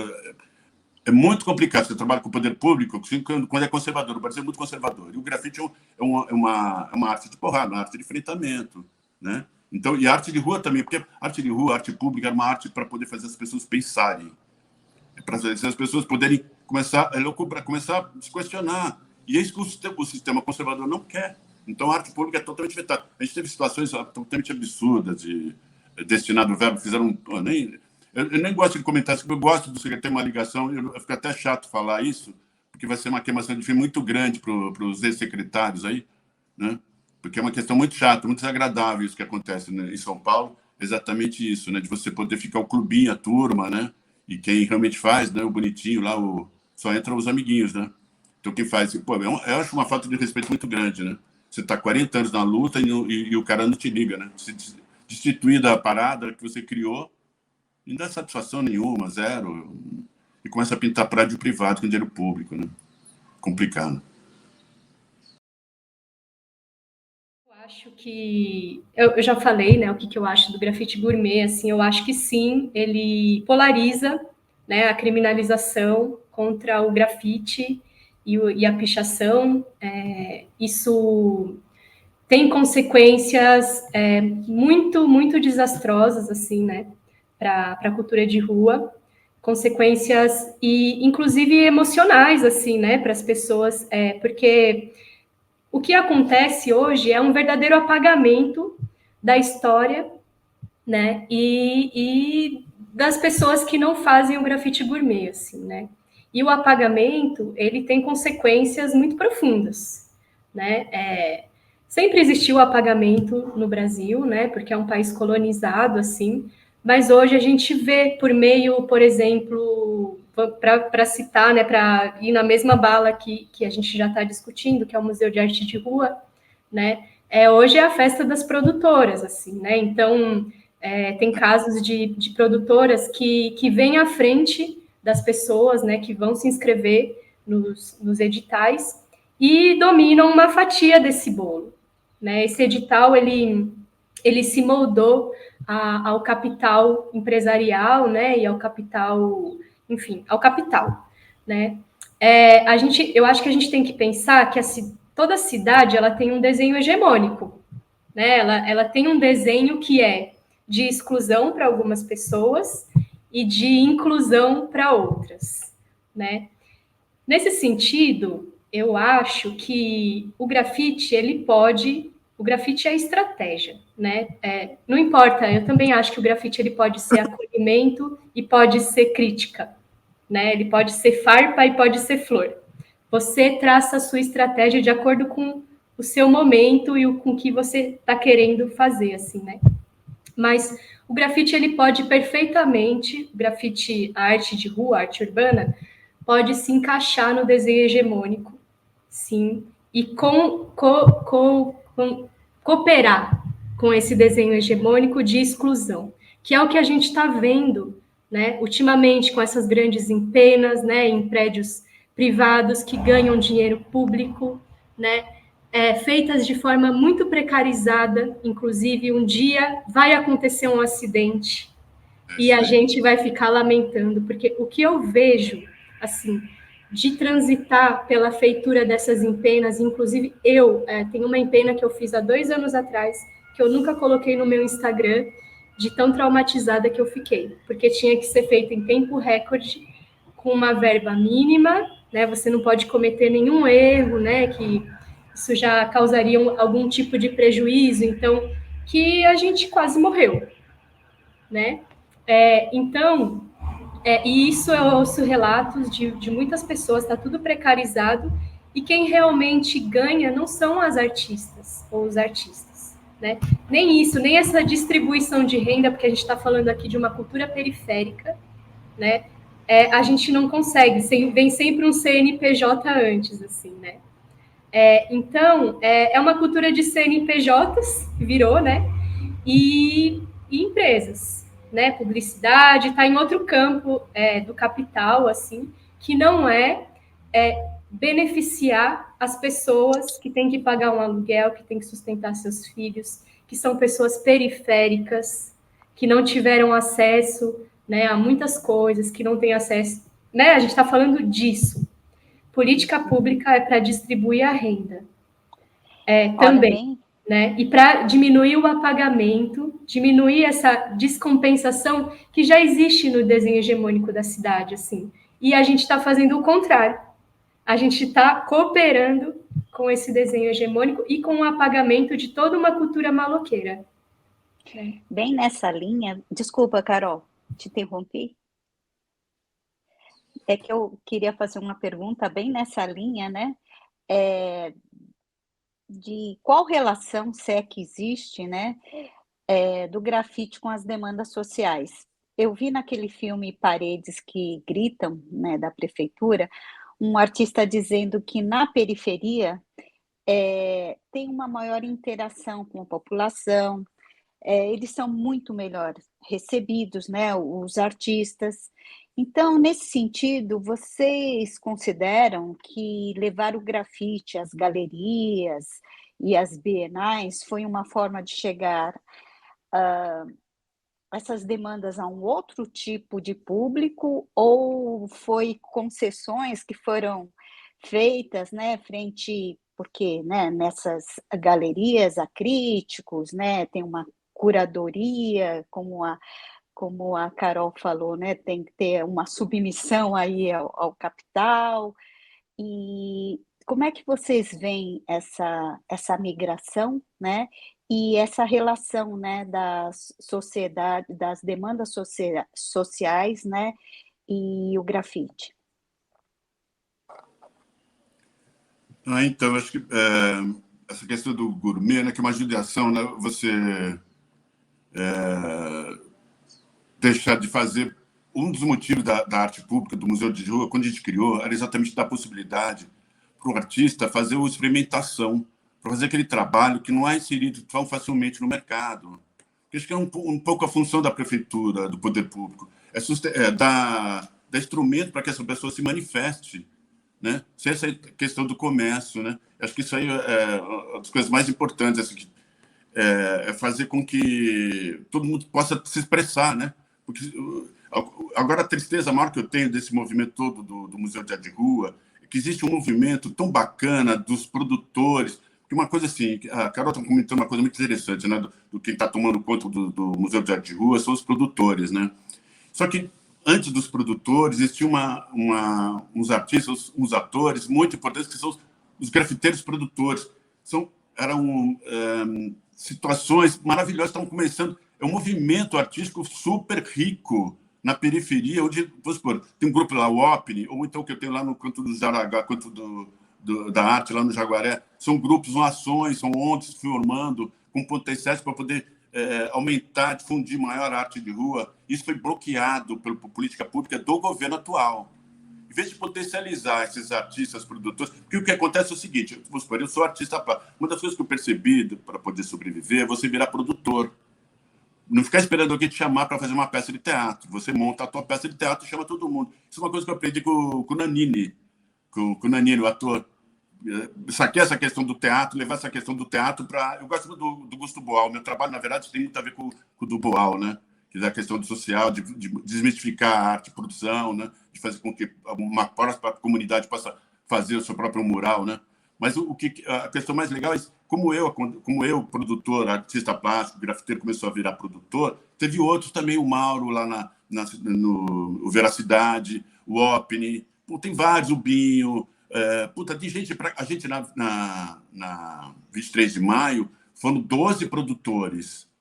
é muito complicado. Você trabalha com o poder público quando é conservador. O Brasil é muito conservador. E o grafite é uma arte de porrada, uma arte de enfrentamento, né? Então, e a arte de rua também, porque arte de rua, arte pública, é uma arte para poder fazer as pessoas pensarem. Para as pessoas poderem começar a se questionar. E é isso que o sistema conservador não quer. Então, a arte pública é totalmente vetada. A gente teve situações totalmente absurdas de destinar o verbo, fizeram... Eu nem gosto de comentar isso, porque eu gosto do secretário ter uma ligação, eu fico até chato falar isso, porque vai ser uma queimação de filme muito grande para os ex-secretários aí, né? Porque é uma questão muito chata, muito desagradável isso que acontece, né, em São Paulo, exatamente isso, né? De você poder ficar o clubinho, a turma, né? E quem realmente faz, né, o bonitinho lá, só entram os amiguinhos, né? Então, quem faz... Pô, eu acho uma falta de respeito muito grande, né? Você está 40 anos na luta e o cara não te liga, né? Se destituir da parada que você criou, não dá satisfação nenhuma, zero. E começa a pintar prédio privado com dinheiro público, né? Complicado. Acho que eu já falei, né, o que eu acho do grafite gourmet. Assim, eu acho que sim, ele polariza, né, a criminalização contra o grafite e a pichação. Isso tem consequências muito desastrosas, assim, né, para a cultura de rua, consequências e inclusive emocionais, assim, né, para as pessoas, porque o que acontece hoje é um verdadeiro apagamento da história, né, e das pessoas que não fazem o grafite gourmet, assim, né. E o apagamento, ele tem consequências muito profundas, né. Sempre existiu o apagamento no Brasil, né, porque é um país colonizado, assim, mas hoje a gente vê por meio, por exemplo, para citar, né, para ir na mesma bala que a gente já está discutindo, que é o Museu de Arte de Rua, né, hoje é a festa das produtoras, assim, né, então tem casos de produtoras que vêm à frente das pessoas, né, que vão se inscrever nos editais e dominam uma fatia desse bolo, né, esse edital, ele se moldou ao capital empresarial, né, e ao capital, enfim, ao capital, né. Eu acho que a gente tem que pensar que toda cidade ela tem um desenho hegemônico, né, ela tem um desenho que é de exclusão para algumas pessoas e de inclusão para outras, né. Nesse sentido, eu acho que o grafite é estratégia, né? Não importa, eu também acho que o grafite ele pode ser acolhimento e pode ser crítica, né? Ele pode ser farpa e pode ser flor. Você traça a sua estratégia de acordo com o seu momento e com o que você está querendo fazer, assim, né? Mas o grafite ele pode perfeitamente, grafite, a arte de rua, a arte urbana, pode se encaixar no desenho hegemônico, sim, e cooperar com esse desenho hegemônico de exclusão, que é o que a gente está vendo, né, ultimamente com essas grandes empenas, né, em prédios privados que ganham dinheiro público, né, feitas de forma muito precarizada, inclusive um dia vai acontecer um acidente e a gente vai ficar lamentando, porque o que eu vejo, assim, de transitar pela feitura dessas empenas, inclusive eu tenho uma empena que eu fiz há 2 anos atrás, que eu nunca coloquei no meu Instagram, de tão traumatizada que eu fiquei, porque tinha que ser feito em tempo recorde, com uma verba mínima, né? Você não pode cometer nenhum erro, né? Que isso já causaria algum tipo de prejuízo, então, que a gente quase morreu, né? Então, e isso eu ouço relatos de muitas pessoas, está tudo precarizado, e quem realmente ganha não são as artistas ou os artistas, né? Nem isso, nem essa distribuição de renda, porque a gente está falando aqui de uma cultura periférica, né? A gente não consegue, vem sempre um CNPJ antes, assim, né? Então, é uma cultura de CNPJs, virou, né? E empresas, né? Publicidade, está em outro campo do capital, assim, que não beneficiar as pessoas que têm que pagar um aluguel, que têm que sustentar seus filhos, que são pessoas periféricas, que não tiveram acesso, né, a muitas coisas, que não têm acesso, né? A gente está falando disso. Política pública é para distribuir a renda. Também, né? E para diminuir o apagamento, diminuir essa descompensação que já existe no desenho hegemônico da cidade, assim. E a gente está fazendo o contrário. A gente está cooperando com esse desenho hegemônico e com o apagamento de toda uma cultura maloqueira. Bem nessa linha, desculpa, Carol, te interrompi. É que eu queria fazer uma pergunta bem nessa linha, né? De qual relação, se é que existe, né, do grafite com as demandas sociais. Eu vi naquele filme Paredes que Gritam, né, da prefeitura, um artista dizendo que na periferia tem uma maior interação com a população, eles são muito melhor recebidos, né, os artistas. Então, nesse sentido, vocês consideram que levar o grafite às galerias e às bienais foi uma forma de chegar essas demandas a um outro tipo de público, ou foi concessões que foram feitas, né, porque, né, nessas galerias há críticos, né, tem uma curadoria, como a Carol falou, né, tem que ter uma submissão aí ao capital. E como é que vocês veem essa migração, né, e essa relação, né, das demandas sociais, né, e o grafite? Então, acho que essa questão do gourmet, né, que é uma judiação, né, você deixar de fazer. Um dos motivos da arte pública, do Museu de Rua, quando a gente criou, era exatamente dar a possibilidade para o artista fazer uma experimentação, para fazer aquele trabalho que não é inserido tão facilmente no mercado. Acho que é um pouco a função da prefeitura, do poder público, dar instrumento para que essa pessoa se manifeste, né? Sem essa questão do comércio, né? Acho que isso aí é uma das coisas mais importantes, assim, fazer com que todo mundo possa se expressar, né? Porque agora a tristeza maior que eu tenho desse movimento todo do Museu de Arte de Rua é que existe um movimento tão bacana dos produtores, que uma coisa assim, a Carol está comentando uma coisa muito interessante, né? Do quem está tomando conta do Museu de Arte de Rua são os produtores, né? Só que antes dos produtores existiam uns artistas, uns atores muito importantes que são os grafiteiros produtores. Eram situações maravilhosas, estão começando. É um movimento artístico super rico na periferia, onde, vamos supor, tem um grupo lá, o OPNI, ou então que eu tenho lá no canto do Jaraguá, canto da arte, lá no Jaguaré. São grupos, são ações, são ONGs se formando com potenciais para poder aumentar, difundir maior arte de rua. Isso foi bloqueado pela política pública do governo atual. em vez de potencializar esses artistas, produtores, porque o que acontece é o seguinte, vamos supor, eu sou artista, uma das coisas que eu percebi para poder sobreviver é você virar produtor. Não ficar esperando alguém te chamar para fazer uma peça de teatro. Você monta a tua peça de teatro e chama todo mundo. Isso é uma coisa que eu aprendi com o Nanini, com o Nanini, o ator. Saquei essa questão do teatro, levar essa questão do teatro para... Eu gosto do Gusto Boal. Meu trabalho, na verdade, tem muito a ver com o do Boal, né? Que é a questão do social, de desmistificar a arte, produção, né? De fazer com que uma próxima comunidade possa fazer o seu próprio mural, né? Mas a questão mais legal é como eu, produtor, artista plástico, grafiteiro, começou a virar produtor, teve outros também, o Mauro lá no Veracidade, o Opni, tem vários, o Binho, tem gente, a gente na 23 de maio foram 12 produtores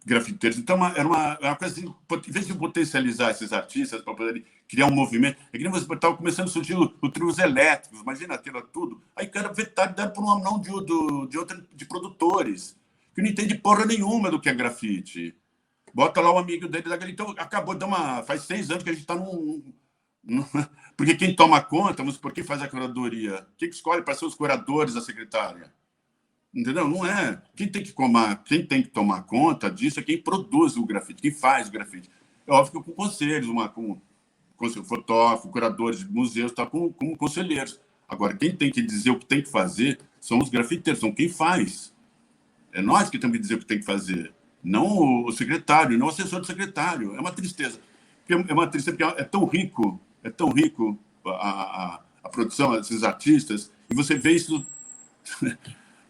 grafiteiros. Então, era uma coisa assim, em vez de potencializar esses artistas para poderem criar um movimento, é que nem você estava começando a surgir o trios elétricos, imagina aquilo tudo. Aí, cara, vetado por uma mão de produtores, que não entende porra nenhuma do que é grafite. Bota lá o amigo dele da galera. Então, acabou de faz 6 anos que a gente está porque quem toma conta, vamos supor, quem faz a curadoria? Quem que escolhe para ser os curadores da secretária? Entendeu? Não é. Quem tem que tomar conta disso é quem produz o grafite, quem faz o grafite. É óbvio que com conselhos, com fotógrafo, curadores de museus, tá com conselheiros. Agora, quem tem que dizer o que tem que fazer são os grafiteiros, são quem faz. É nós que temos que dizer o que tem que fazer, não o secretário, não o assessor do secretário. É uma tristeza. É uma tristeza porque é tão rico a produção, esses artistas, e você vê isso...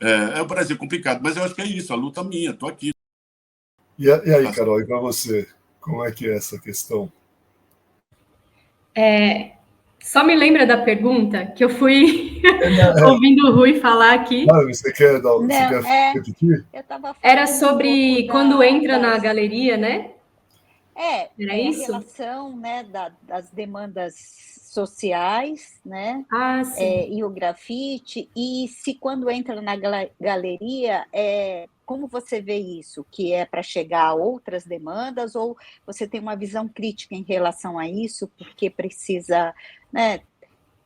É o Brasil complicado, mas eu acho que é isso, a luta minha, estou aqui. E aí, Carol, e para você, como é que é essa questão? Só me lembra da pergunta que eu fui ouvindo o Rui falar aqui. Você quer repetir? Era sobre quando entra na galeria, né? Era isso? A relação, né, das demandas sociais, né? E o grafite, e se quando entra na galeria, como você vê isso? Que é para chegar a outras demandas, ou você tem uma visão crítica em relação a isso, porque precisa, né,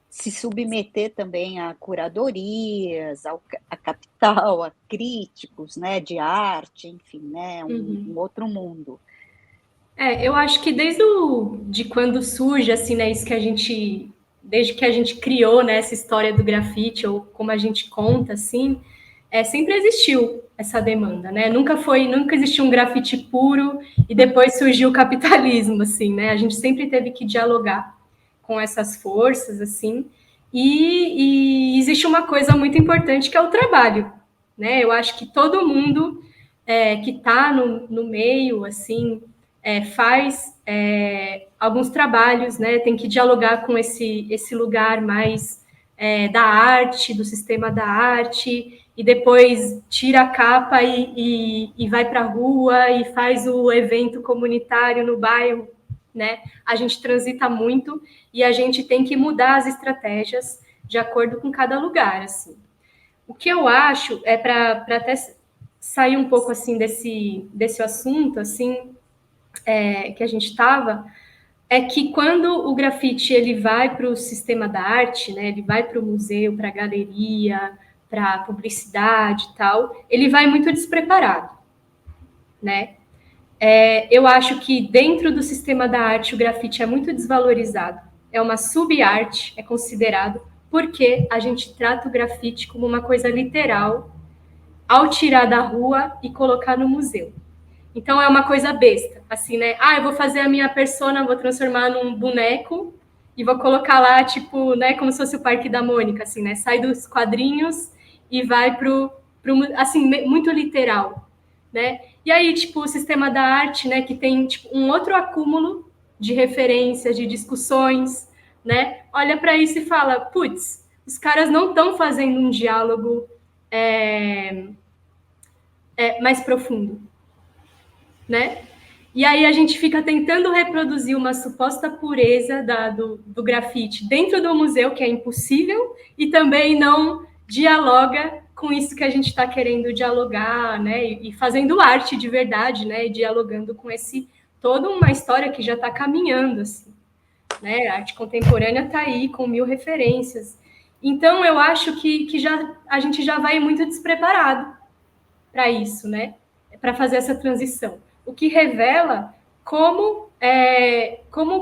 se submeter também a curadorias, a capital, a críticos, né, de arte, enfim, né, um outro mundo. Eu acho que de quando surge, assim, né, isso que desde que a gente criou, né, essa história do grafite, ou como a gente conta, assim, sempre existiu essa demanda, né, nunca existiu um grafite puro e depois surgiu o capitalismo, assim, né, a gente sempre teve que dialogar com essas forças, assim, e existe uma coisa muito importante que é o trabalho, né, eu acho que todo mundo que está no meio, assim, faz alguns trabalhos, né? Tem que dialogar com esse lugar mais da arte, do sistema da arte, e depois tira a capa e vai para a rua e faz o evento comunitário no bairro, né? A gente transita muito e a gente tem que mudar as estratégias de acordo com cada lugar, assim. O que eu acho para até sair um pouco assim desse assunto, assim, que a gente estava, é que quando o grafite ele vai para o sistema da arte, né, ele vai para o museu, para a galeria, para a publicidade e tal, ele vai muito despreparado, né? Eu acho que dentro do sistema da arte o grafite é muito desvalorizado, é uma sub-arte, é considerado, porque a gente trata o grafite como uma coisa literal ao tirar da rua e colocar no museu. Então, é uma coisa besta, assim, né? Eu vou fazer a minha persona, vou transformar num boneco e vou colocar lá, tipo, né, como se fosse o Parque da Mônica, assim, né? Sai dos quadrinhos e vai pro assim, muito literal, né? E aí, tipo, o sistema da arte, né, que tem tipo, um outro acúmulo de referências, de discussões, né? Olha para isso e fala, putz, os caras não estão fazendo um diálogo mais profundo, né? E aí a gente fica tentando reproduzir uma suposta pureza do grafite dentro do museu, que é impossível, e também não dialoga com isso que a gente está querendo dialogar, né? E fazendo arte de verdade, né? E dialogando com toda uma história que já está caminhando, assim, né? A arte contemporânea está aí com 1000 referências. Então, eu acho que a gente já vai muito despreparado para isso, né? Para fazer essa transição. O que revela como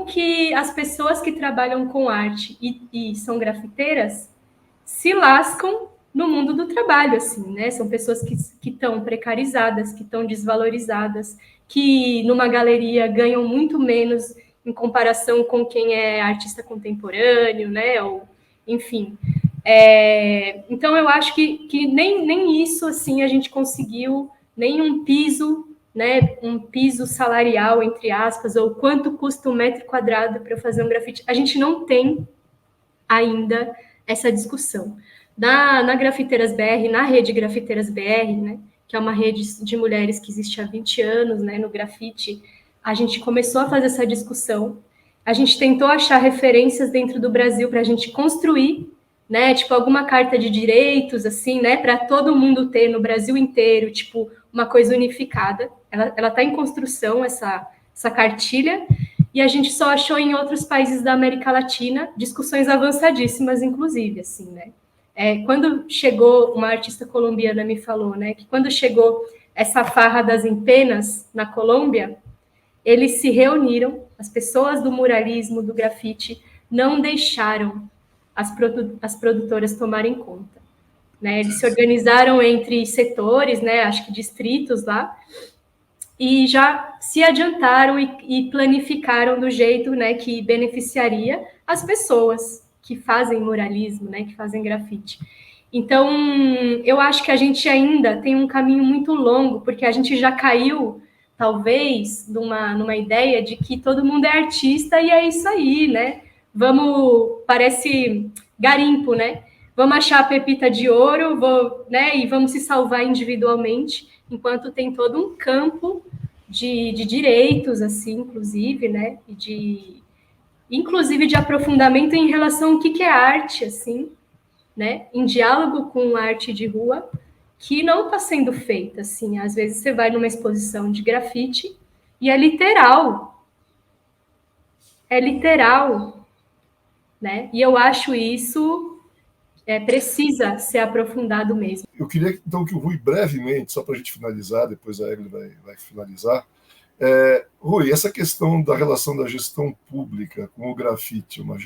que as pessoas que trabalham com arte e são grafiteiras se lascam no mundo do trabalho, assim, né? São pessoas que estão precarizadas, que estão desvalorizadas, que numa galeria ganham muito menos em comparação com quem é artista contemporâneo, né? Ou, enfim. Então, eu acho que nem isso, assim, a gente conseguiu, nem um piso, né? Um piso salarial, entre aspas, ou quanto custa 1 metro quadrado para fazer um grafite. A gente não tem ainda essa discussão. Na Grafiteiras BR, na rede Grafiteiras BR, né, que é uma rede de mulheres que existe há 20 anos, né, no grafite, a gente começou a fazer essa discussão. A gente tentou achar referências dentro do Brasil para a gente construir, né, tipo alguma carta de direitos, assim, né, para todo mundo ter no Brasil inteiro, tipo uma coisa unificada. Ela está em construção, essa cartilha, e a gente só achou em outros países da América Latina discussões avançadíssimas, inclusive, assim, né? Quando chegou, uma artista colombiana me falou, né, que quando chegou essa farra das empenas na Colômbia, eles se reuniram, as pessoas do muralismo, do grafite, não deixaram as produtoras tomarem conta, né? Eles se organizaram entre setores, né, acho que distritos lá, e já se adiantaram e planificaram do jeito, né, que beneficiaria as pessoas que fazem muralismo, né, que fazem grafite. Então, eu acho que a gente ainda tem um caminho muito longo, porque a gente já caiu, talvez, numa ideia de que todo mundo é artista e é isso aí, né? Parece garimpo, né? Vamos achar a pepita de ouro, né, e vamos se salvar individualmente, enquanto tem todo um campo de direitos, assim, inclusive, né, inclusive de aprofundamento em relação ao que é arte, assim, né, em diálogo com a arte de rua, que não está sendo feita, assim. Às vezes você vai numa exposição de grafite e é literal, né, e eu acho isso precisa ser aprofundado mesmo. Eu queria, então, que o Rui, brevemente, só para a gente finalizar, depois a Egli vai finalizar. Rui, essa questão da relação da gestão pública com o grafite, uma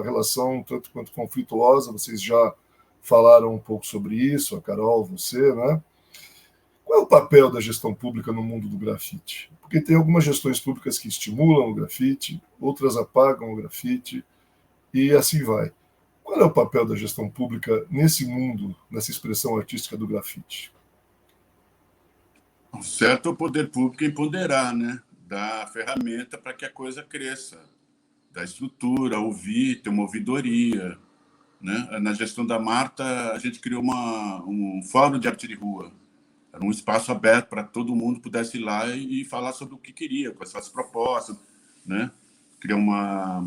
relação tanto quanto conflituosa, vocês já falaram um pouco sobre isso, a Carol, você, né? Qual é o papel da gestão pública no mundo do grafite? Porque tem algumas gestões públicas que estimulam o grafite, outras apagam o grafite, e assim vai. Qual é o papel da gestão pública nesse mundo, nessa expressão artística do grafite? O certo é o poder público empoderar, né? Dar ferramenta para que a coisa cresça, dar estrutura, ouvir, ter uma ouvidoria, né? Na gestão da Marta, a gente criou um fórum de arte de rua. Era um espaço aberto para todo mundo pudesse ir lá e falar sobre o que queria, com essas propostas, né? Criar uma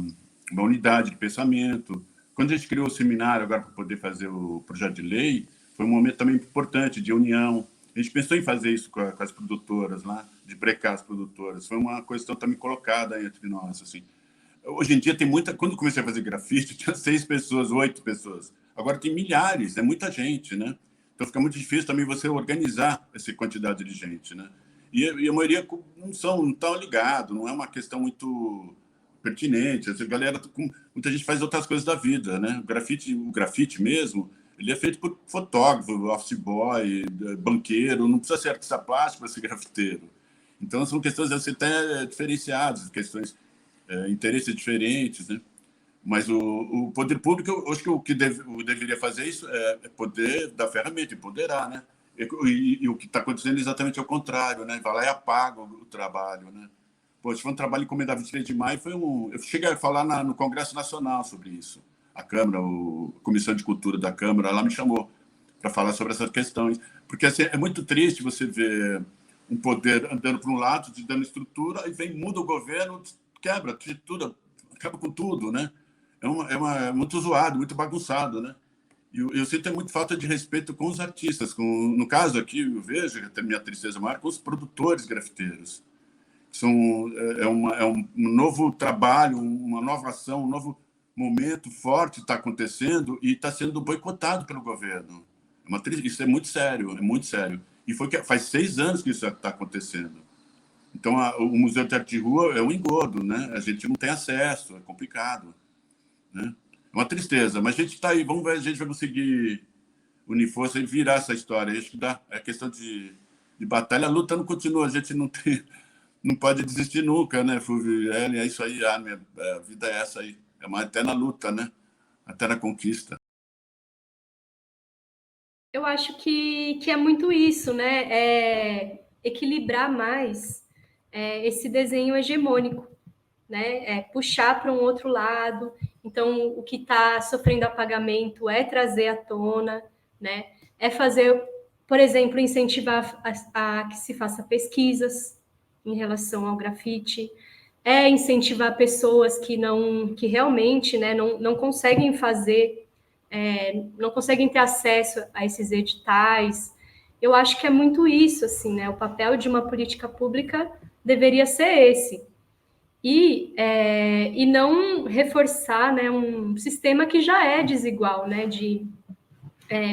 unidade de pensamento. Quando a gente criou o seminário agora para poder fazer o projeto de lei, foi um momento também importante de união. A gente pensou em fazer isso com as produtoras lá, de brecar as produtoras. Foi uma questão também colocada entre nós, assim. Hoje em dia tem muita... Quando comecei a fazer grafite, tinha 6 pessoas, 8 pessoas. Agora tem milhares, é muita gente, né? Então fica muito difícil também você organizar essa quantidade de gente, né? E a maioria não estão ligados, não é uma questão muito pertinente. Essa galera, muita gente faz outras coisas da vida, né? O grafite mesmo, ele é feito por fotógrafo, office boy, banqueiro, não precisa ser artista plástico para ser grafiteiro. Então são questões assim, até diferenciadas, questões, interesses diferentes, né? Mas o poder público, eu acho que o que deveria fazer isso é poder dar ferramenta, empoderar, né? E o que está acontecendo é exatamente ao contrário, né? Vai lá e apaga o trabalho, né? Poxa, foi um trabalho encomendado 23 de maio, eu cheguei a falar no Congresso Nacional sobre isso. A Câmara, a Comissão de Cultura da Câmara, ela me chamou para falar sobre essas questões. Porque assim, é muito triste você ver um poder andando para um lado, te dando estrutura, e muda o governo, quebra tudo, acaba com tudo, né? É muito zoado, muito bagunçado, né? E eu sinto muito falta de respeito com os artistas. No caso aqui, eu vejo, até minha tristeza maior, com os produtores grafiteiros, É um novo trabalho, uma nova ação, um novo momento forte está acontecendo e está sendo boicotado pelo governo. Isso é muito sério, é muito sério. E faz 6 anos que isso está acontecendo. Então, o Museu de Arte de Rua é um engodo, né? A gente não tem acesso, é complicado, né? É uma tristeza, mas a gente está aí, vamos ver, a gente vai conseguir unir força e virar essa história. Acho que dá, é questão de batalha, a luta não continua, a gente não pode desistir nunca, né, Fulvio? É isso aí, a vida é essa aí, é uma eterna luta, né? Eterna conquista. Eu acho que é muito isso, né? É equilibrar mais esse desenho hegemônico, né? Puxar para um outro lado. Então, o que está sofrendo apagamento é trazer à tona, né? É fazer, por exemplo, incentivar a que se faça pesquisas em relação ao grafite, é incentivar pessoas que realmente, né, não conseguem fazer, não conseguem ter acesso a esses editais. Eu acho que é muito isso, assim, né? O papel de uma política pública deveria ser esse. E não reforçar, né, um sistema que já é desigual, né?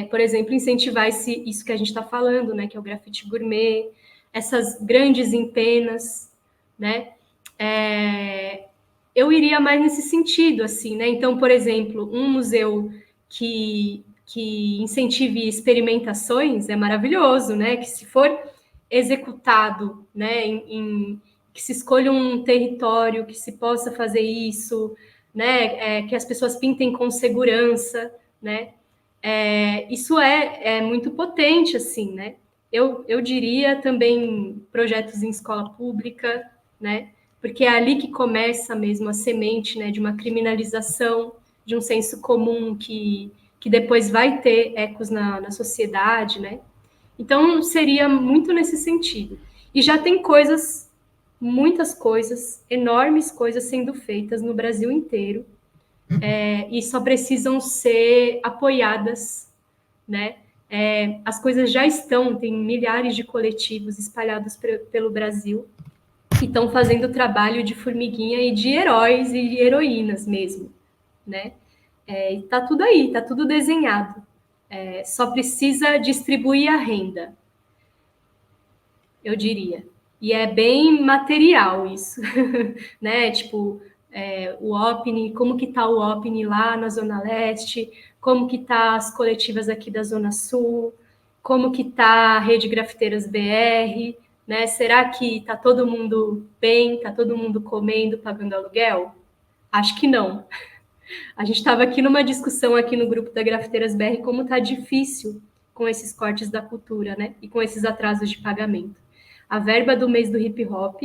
Por exemplo, incentivar isso que a gente está falando, né? Que é o grafite gourmet, essas grandes empenas, né? Eu iria mais nesse sentido, assim, né? Então, por exemplo, um museu que incentive experimentações é maravilhoso, né? Que se for executado, né, que se escolha um território que se possa fazer isso, né? Que as pessoas pintem com segurança, né? Isso é muito potente, assim, né? Eu diria também projetos em escola pública, né? Porque é ali que começa mesmo a semente, né, de uma criminalização, de um senso comum que depois vai ter ecos na sociedade, né? Então, seria muito nesse sentido. E já tem coisas, muitas coisas, enormes coisas sendo feitas no Brasil inteiro, e só precisam ser apoiadas, né? As coisas já estão, tem milhares de coletivos espalhados pelo Brasil que estão fazendo trabalho de formiguinha e de heróis e de heroínas mesmo, né? Tá tudo aí, tá tudo desenhado. Só precisa distribuir a renda, eu diria. E é bem material isso, né? Tipo, o OPNI, como que tá o OPNI lá na Zona Leste, como que tá as coletivas aqui da Zona Sul, como que tá a Rede Grafiteiras BR, né? Será que tá todo mundo bem, tá todo mundo comendo, pagando aluguel? Acho que não. A gente estava aqui numa discussão aqui no grupo da Grafiteiras BR como tá difícil com esses cortes da cultura, né? E com esses atrasos de pagamento. A verba do mês do hip hop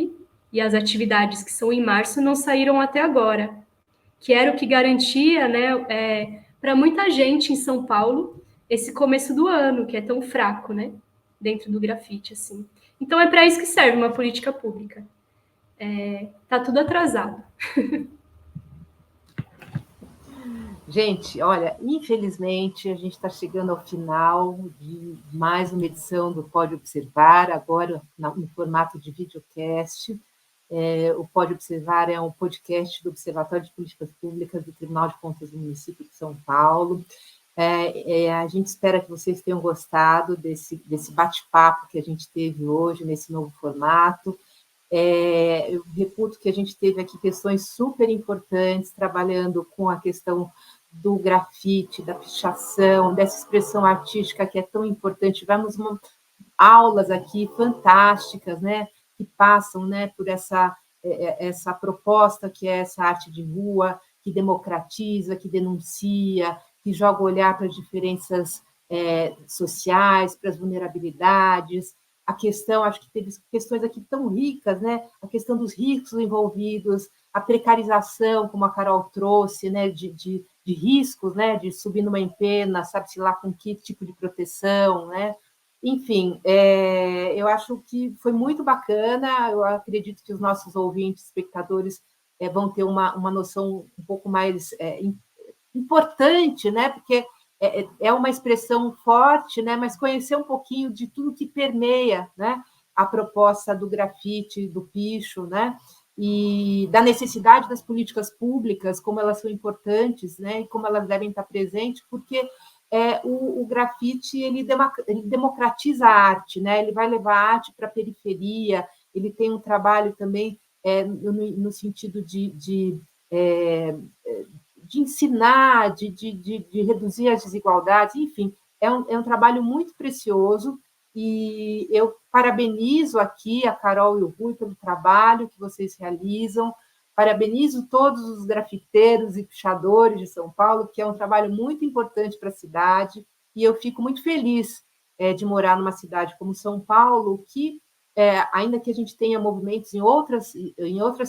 e as atividades que são em março não saíram até agora, que era o que garantia, né, para muita gente em São Paulo esse começo do ano, que é tão fraco, né, dentro do grafite, assim. Então é para isso que serve uma política pública. Tá tudo atrasado. Gente, olha, infelizmente a gente está chegando ao final de mais uma edição do Pode Observar, agora no formato de videocast. O Pode Observar é um podcast do Observatório de Políticas Públicas do Tribunal de Contas do município de São Paulo. A gente espera que vocês tenham gostado desse bate-papo que a gente teve hoje, nesse novo formato. Eu reputo que a gente teve aqui questões super importantes, trabalhando com a questão do grafite, da pichação, dessa expressão artística que é tão importante. Tivemos aulas aqui fantásticas, né, que passam, né, por essa proposta que é essa arte de rua, que democratiza, que denuncia, que joga o olhar para as diferenças sociais, para as vulnerabilidades. A questão, acho que teve questões aqui tão ricas, né? A questão dos ricos envolvidos, a precarização, como a Carol trouxe, né? De riscos, né? De subir numa empena, sabe-se lá com que tipo de proteção, né? Enfim, eu acho que foi muito bacana, eu acredito que os nossos ouvintes, espectadores, vão ter uma noção um pouco mais importante, né? Porque é uma expressão forte, né? Mas conhecer um pouquinho de tudo que permeia, né? a proposta do grafite, do picho, né? E da necessidade das políticas públicas, como elas são importantes, né? E como elas devem estar presentes, porque o grafite ele democratiza a arte, né? Ele vai levar a arte para a periferia, ele tem um trabalho também no sentido de ensinar, de reduzir as desigualdades, enfim, é um trabalho muito precioso e eu parabenizo aqui a Carol e o Rui pelo trabalho que vocês realizam, parabenizo todos os grafiteiros e pichadores de São Paulo, que é um trabalho muito importante para a cidade, e eu fico muito feliz de morar numa cidade como São Paulo, que, ainda que a gente tenha movimentos em outras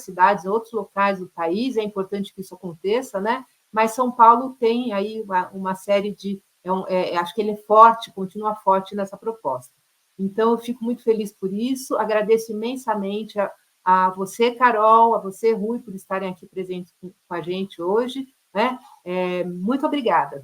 cidades, em outros locais do país, é importante que isso aconteça, né? Mas São Paulo tem aí uma série de... acho que ele é forte, continua forte nessa proposta. Então, eu fico muito feliz por isso, agradeço imensamente a você, Carol, a você, Rui, por estarem aqui presentes com a gente hoje, né? Muito obrigada.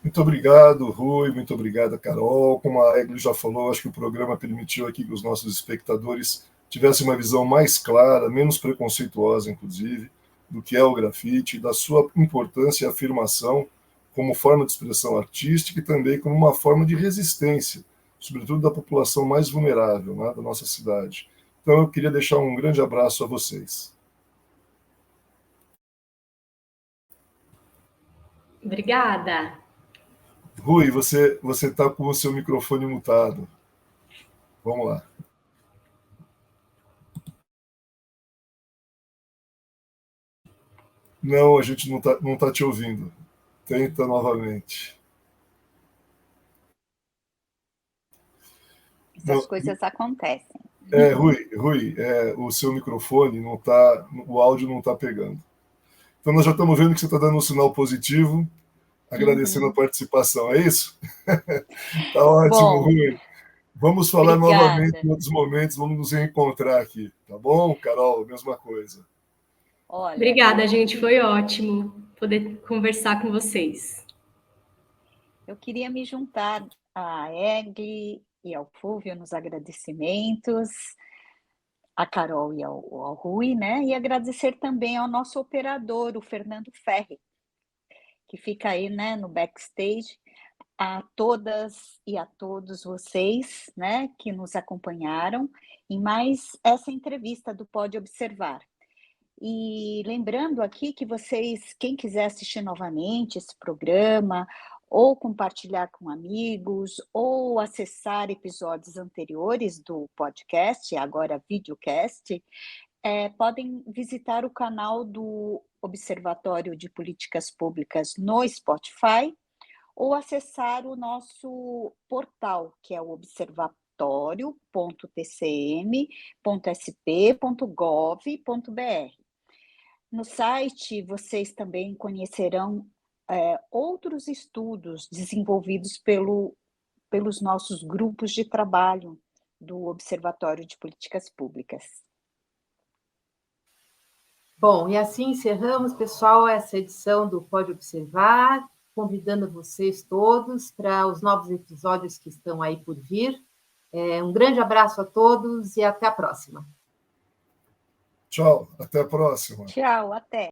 Muito obrigado, Rui, muito obrigada, Carol. Como a Egli já falou, acho que o programa permitiu aqui que os nossos espectadores tivessem uma visão mais clara, menos preconceituosa, inclusive, do que é o grafite, da sua importância e afirmação como forma de expressão artística e também como uma forma de resistência, sobretudo da população mais vulnerável, né, da nossa cidade. Então, eu queria deixar um grande abraço a vocês. Obrigada. Rui, você está com o seu microfone mutado. Vamos lá. Não, a gente não tá te ouvindo. Tenta novamente. Essas coisas acontecem. Rui, o seu microfone não tá, o áudio não está pegando. Então nós já estamos vendo que você está dando um sinal positivo, agradecendo a participação, é isso? Tá ótimo, Bom, Rui. Vamos falar obrigada. novamente em outros momentos, vamos nos reencontrar aqui, tá bom, Carol? Mesma coisa. Olha, Obrigada, gente, foi ótimo poder conversar com vocês. Eu queria me juntar à Egli e ao Fúvio nos agradecimentos, a Carol e ao Rui, né? E agradecer também ao nosso operador, o Fernando Ferri, que fica aí, né, no backstage, a todas e a todos vocês, né, que nos acompanharam em mais essa entrevista do Pode Observar. E lembrando aqui que vocês, quem quiser assistir novamente esse programa, ou compartilhar com amigos, ou acessar episódios anteriores do podcast, agora videocast, podem visitar o canal do Observatório de Políticas Públicas no Spotify, ou acessar o nosso portal, que é o observatório.tcm.sp.gov.br. No site, vocês também conhecerão outros estudos desenvolvidos pelos nossos grupos de trabalho do Observatório de Políticas Públicas. Bom, e assim encerramos, pessoal, essa edição do Pode Observar, convidando vocês todos para os novos episódios que estão aí por vir. Um grande abraço a todos e até a próxima. Tchau, até a próxima. Tchau, até.